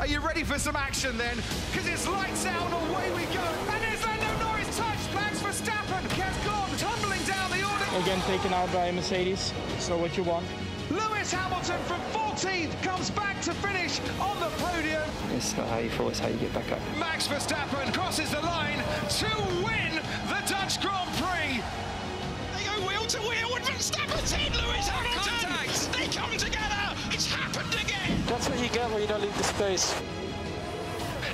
Are you ready for some action then? Because it's lights out, away we go. And there's Lando Norris touched. Max Verstappen has gone tumbling down the order. Again, taken out by Mercedes. So what you want? Lewis Hamilton from 14th comes back to finish on the podium. It's not how you fall, it's how you get back up. Max Verstappen crosses the line to win the Dutch Grand Prix. They go wheel to wheel and Verstappen's in Lewis Hamilton. Contact. They come together. It's happened again. That's what you get when you don't leave the space.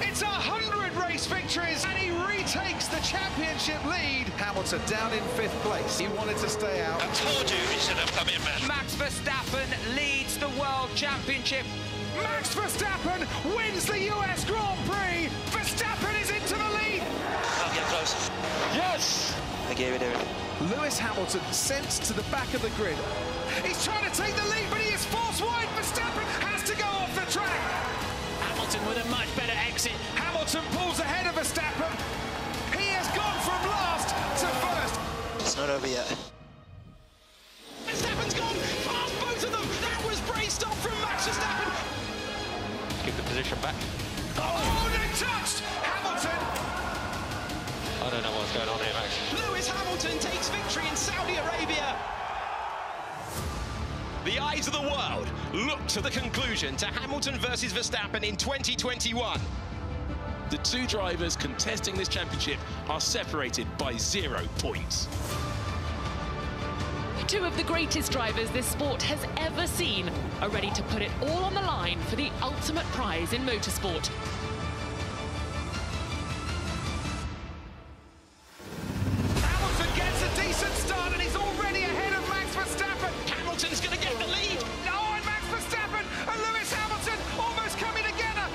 It's 100 race victories and he retakes the championship lead. Hamilton down in 5th place. He wanted to stay out. I told you he should have come in, man. Max Verstappen leads the World Championship. Max Verstappen wins the US Grand Prix. Verstappen is into the lead. Can't get close. Yes! I gave it everything. Lewis Hamilton sent to the back of the grid. He's trying to take the lead, but he is forced wide. Verstappen has to go off the track. Hamilton with a much better exit. Hamilton pulls ahead of Verstappen. He has gone from last to first. It's not over yet. Verstappen's gone past both of them. That was braced up from Max Verstappen. Keep the position back. Oh, they touched Hamilton. I don't know what's going on here, Max. Lewis Hamilton takes victory in Saudi Arabia. The eyes of the world look to the conclusion to Hamilton versus Verstappen in 2021. The two drivers contesting this championship are separated by 0 points. Two of the greatest drivers this sport has ever seen are ready to put it all on the line for the ultimate prize in motorsport. Hamilton gets a decent start and he's already ahead of Max Verstappen. Hamilton's going to get the lead. Oh, and Max Verstappen and Lewis Hamilton almost coming together.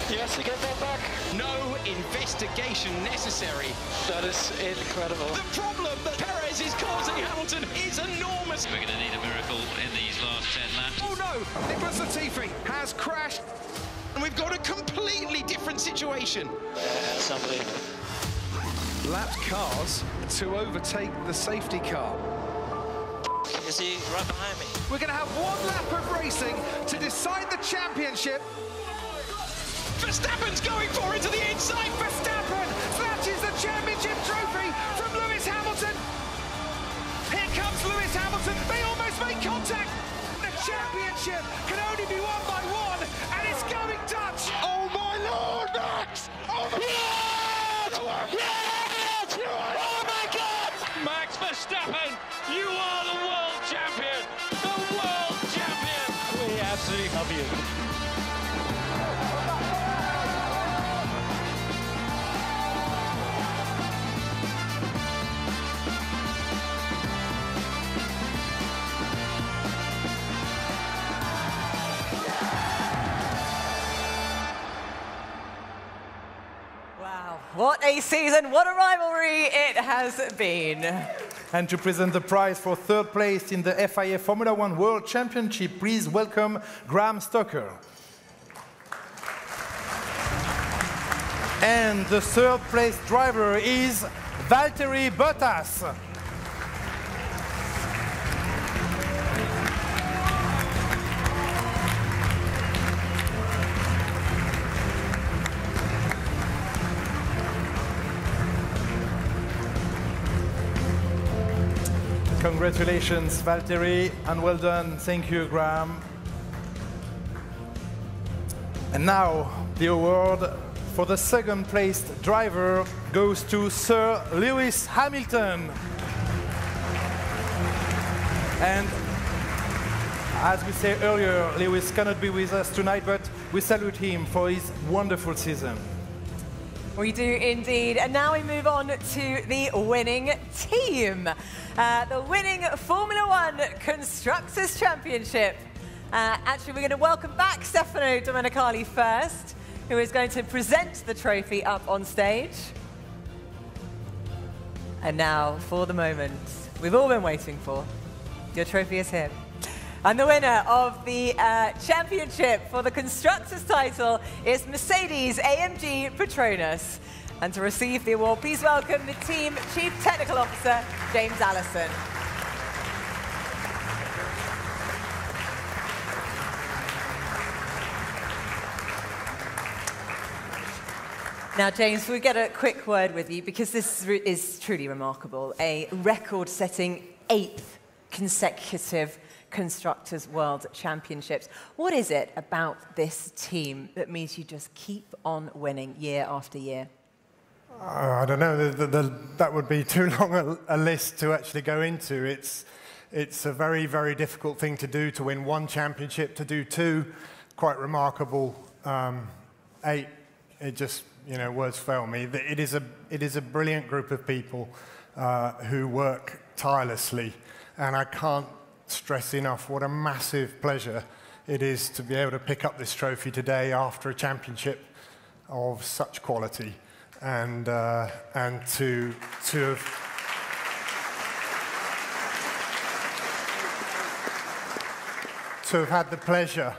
Yes, to get that back. No investigation necessary. That is incredible. The problem that Perez is causing Hamilton is enormous. We're going to need a miracle in these last 10 laps. Oh no, Nicholas Latifi has crashed. And we've got a completely different situation. That's unbelievable. Lapped cars to overtake the safety car. Is he right behind me? We're going to have one lap of racing to decide the championship. Verstappen's going for it to the inside. Verstappen snatches the championship trophy from Lewis Hamilton. Here comes Lewis Hamilton. They almost make contact. The championship can only be won by one, and it's going Dutch. Oh my Lord, Max! Oh my God! Yes! Oh my God! Max Verstappen, you are the world champion! The world champion! We absolutely love you. Wow, what a season, what a rivalry it has been. And to present the prize for 3rd place in the FIA Formula One World Championship, please welcome Graham Stoker. And the 3rd place driver is Valtteri Bottas. Congratulations, Valtteri, and well done. Thank you, Graham. And now, the award for the 2nd placed driver goes to Sir Lewis Hamilton. And as we said earlier, Lewis cannot be with us tonight, but we salute him for his wonderful season. We do indeed. And now we move on to the winning team. The winning Formula One Constructors Championship. Actually, we're going to welcome back Stefano Domenicali first, who is going to present the trophy up on stage. And now, for the moment we've all been waiting for. Your trophy is here. And the winner of the championship for the Constructors title is Mercedes-AMG Petronas. And to receive the award, please welcome the Team Chief Technical Officer, James Allison. Now, James, we'll get a quick word with you because this is truly remarkable. A record-setting 8th consecutive Constructors World Championships. What is it about this team that means you just keep on winning year after year? I don't know. That would be too long a list to actually go into. It's a very, very difficult thing to do, to win 1 championship, to do 2. Quite remarkable. 8, it just, you know, words fail me. It is a brilliant group of people who work tirelessly, and I can't stress enough what a massive pleasure it is to be able to pick up this trophy today after a championship of such quality, and to have had the pleasure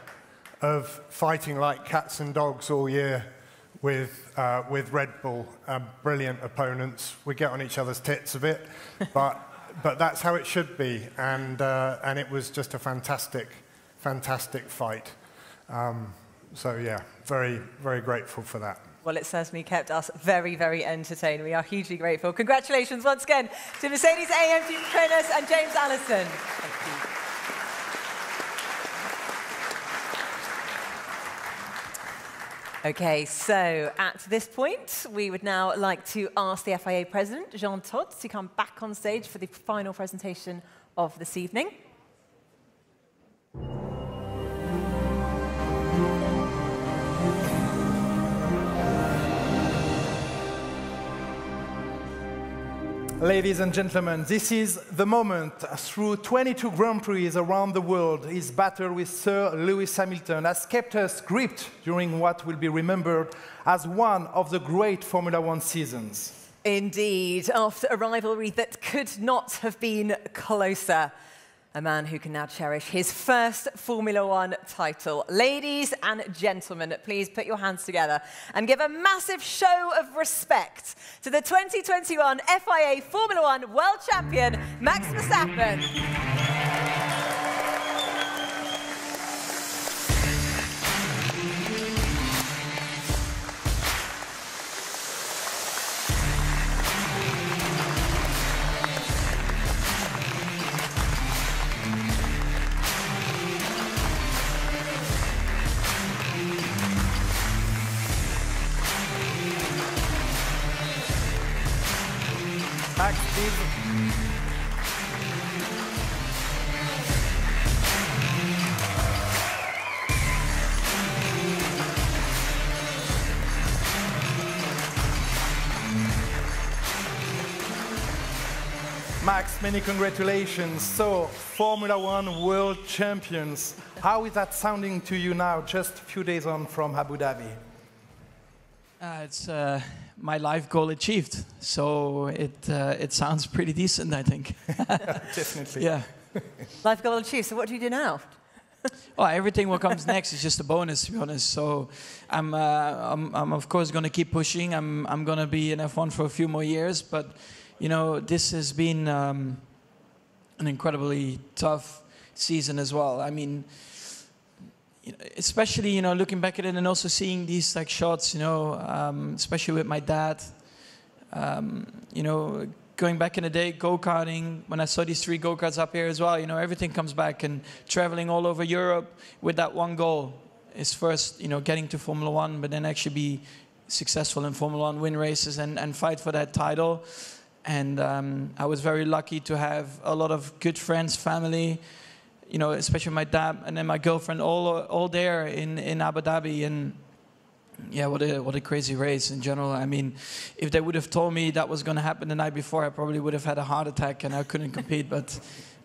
of fighting like cats and dogs all year with Red Bull, brilliant opponents. We get on each other's tits a bit, but that's how it should be, and it was just a fantastic fight. So yeah, very, very grateful for that. Well, it certainly kept us very, very entertained. We are hugely grateful. Congratulations once again to Mercedes-AMG Petronas and James Allison. Thank you. Okay, so at this point, we would now like to ask the FIA President, Jean Todt, to come back on stage for the final presentation of this evening. Ladies and gentlemen, this is the moment. Through 22 Grand Prix around the world, his battle with Sir Lewis Hamilton has kept us gripped during what will be remembered as one of the great Formula One seasons. Indeed, after a rivalry that could not have been closer. A man who can now cherish his first Formula One title. Ladies and gentlemen, please put your hands together and give a massive show of respect to the 2021 FIA Formula One World Champion, Max Verstappen. Max, please. Max, many congratulations. So, Formula One World Champions. How is that sounding to you now, just a few days on from Abu Dhabi? It's my life goal achieved, so it sounds pretty decent, I think. Definitely. Yeah. Life goal achieved. So what do you do now? Well, everything what comes next is just a bonus, to be honest. So I'm of course going to keep pushing. I'm going to be in F1 for a few more years, but you know, this has been an incredibly tough season as well. I mean, especially, you know, looking back at it and also seeing these like shots, you know, especially with my dad, you know, going back in the day, go-karting, when I saw these 3 go-karts up here as well, you know, everything comes back, and traveling all over Europe with that one goal is first, you know, getting to Formula One, but then actually be successful in Formula One, win races and fight for that title. And I was very lucky to have a lot of good friends, family, you know, especially my dad and then my girlfriend, all there in Abu Dhabi. And Yeah, what a crazy race in general. I mean, if they would have told me that was going to happen the night before, I probably would have had a heart attack and I couldn't compete. But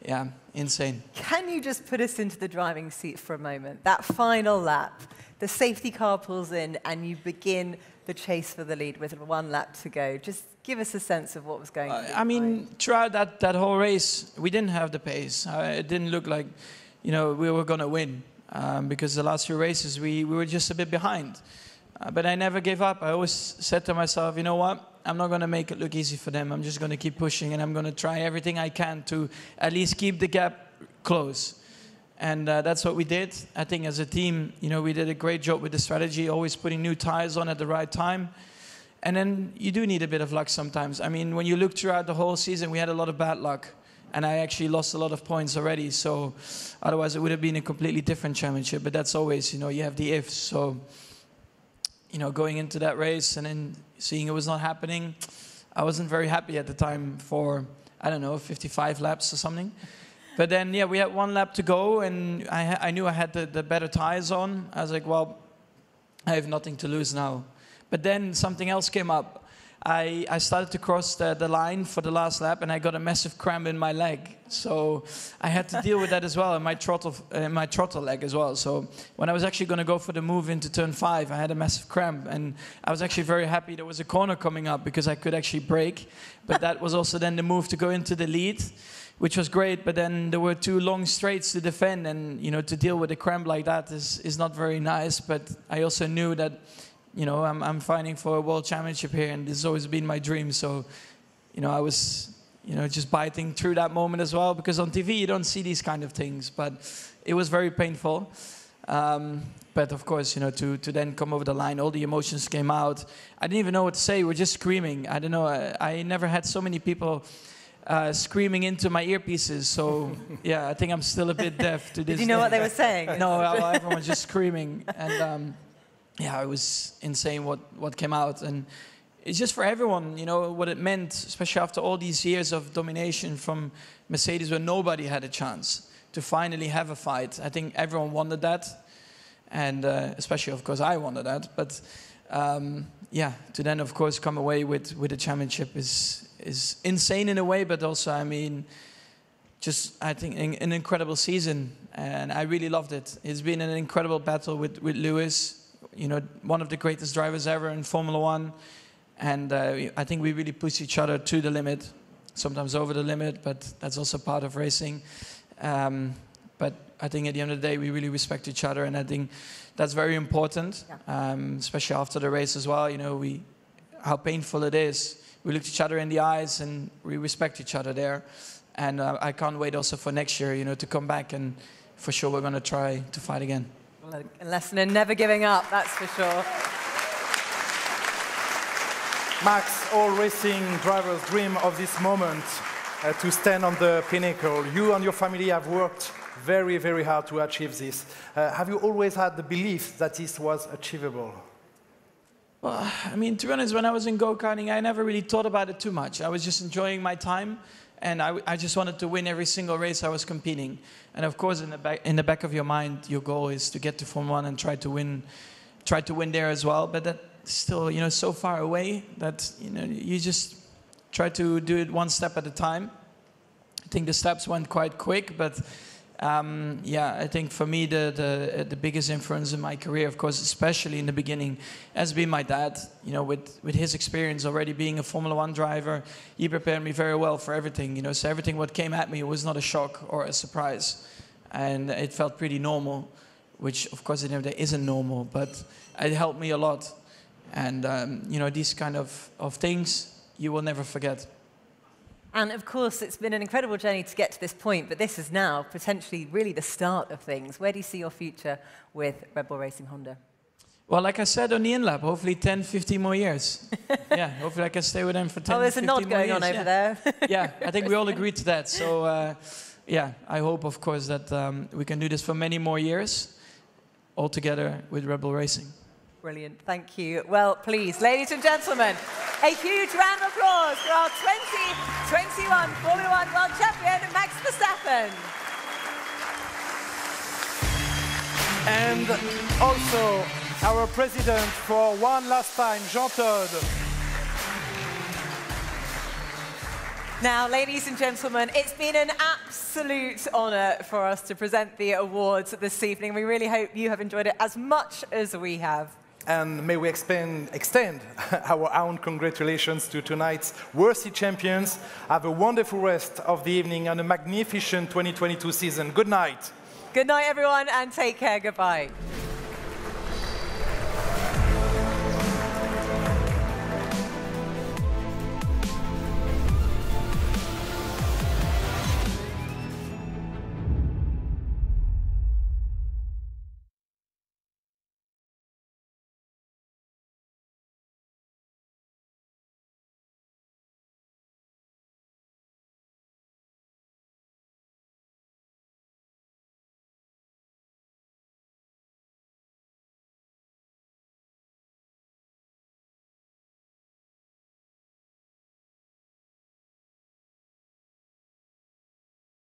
yeah, insane. Can you just put us into the driving seat for a moment? That final lap, the safety car pulls in and you begin the chase for the lead with 1 lap to go. Just give us a sense of what was going on. I mean, throughout that whole race, we didn't have the pace. It didn't look like, you know, we were going to win because the last few races we were just a bit behind. But I never gave up. I always said to myself, you know what? I'm not going to make it look easy for them. I'm just going to keep pushing and I'm going to try everything I can to at least keep the gap close. And that's what we did. I think as a team, you know, we did a great job with the strategy, always putting new tires on at the right time. And then you do need a bit of luck sometimes. I mean, when you look throughout the whole season, we had a lot of bad luck. And I actually lost a lot of points already. So otherwise, it would have been a completely different championship. But that's always, you know, you have the ifs. So, you know, going into that race and then seeing it was not happening, I wasn't very happy at the time for, I don't know, 55 laps or something. But then, yeah, we had 1 lap to go, and I knew I had the better tires on. I was like, well, I have nothing to lose now. But then something else came up. I started to cross the line for the last lap, and I got a massive cramp in my leg. So I had to deal with that as well, and my throttle leg as well. So when I was actually going to go for the move into turn 5, I had a massive cramp, and I was actually very happy there was a corner coming up because I could actually brake. But that was also then the move to go into the lead, which was great. But then there were 2 long straights to defend, and you know, to deal with a cramp like that is not very nice. But I also knew that, you know, I'm fighting for a world championship here, and this has always been my dream. So, you know, I was, you know, just biting through that moment as well, because on TV you don't see these kind of things. But it was very painful. But of course, you know, to then come over the line, all the emotions came out. I didn't even know what to say. We're just screaming. I don't know. I never had so many people screaming into my earpieces. So yeah, I think I'm still a bit deaf to this. Did you know what they were saying? No, everyone was just screaming. And yeah, it was insane what came out. And it's just for everyone, you know, what it meant, especially after all these years of domination from Mercedes where nobody had a chance to finally have a fight. I think everyone wanted that. And especially, of course, I wanted that. But yeah, to then, of course, come away with a championship is insane in a way, but also, I mean, just, I think, an incredible season. And I really loved it. It's been an incredible battle with Lewis. You know, one of the greatest drivers ever in Formula 1. And I think we really push each other to the limit, sometimes over the limit, but that's also part of racing. But I think at the end of the day, we really respect each other, and I think that's very important, especially after the race as well. You know, how painful it is. We look each other in the eyes, and we respect each other there. And I can't wait also for next year, you know, to come back, and for sure we're going to try to fight again. Well, a lesson in never giving up, that's for sure. Max, all racing drivers dream of this moment to stand on the pinnacle. You and your family have worked very, very hard to achieve this. Have you always had the belief that this was achievable? Well, I mean, to be honest, when I was in go-karting, I never really thought about it too much. I was just enjoying my time, and I just wanted to win every single race I was competing. And of course, in the back of your mind, your goal is to get to Formula 1 and try to win there as well. But that's still, you know, so far away that, you know, you just try to do it one step at a time. I think the steps went quite quick, but yeah, I think for me the biggest influence in my career, of course, especially in the beginning, has been my dad. You know, with his experience already being a Formula 1 driver, he prepared me very well for everything. You know, so everything what came at me was not a shock or a surprise, and it felt pretty normal, which of course it isn't normal, but it helped me a lot. And you know, these kind of things you will never forget. And of course, it's been an incredible journey to get to this point, but this is now potentially really the start of things. Where do you see your future with Red Bull Racing Honda? Well, like I said on the in-lap, hopefully 10, 15 more years. Yeah, hopefully I can stay with them for 10, 15 more years. Oh, there's a nod going on over there. Yeah, I think we all agreed to that. So, yeah, I hope, of course, that we can do this for many more years, all together with Red Bull Racing. Brilliant, thank you. Well, please, ladies and gentlemen, a huge round of applause for our 2021 Formula 1 World Champion, Max Verstappen. And also our president for one last time, Jean-Todt. Now, ladies and gentlemen, it's been an absolute honour for us to present the awards this evening. We really hope you have enjoyed it as much as we have. And may we extend our own congratulations to tonight's worthy champions. Have a wonderful rest of the evening and a magnificent 2022 season. Good night. Good night, everyone, and take care. Goodbye.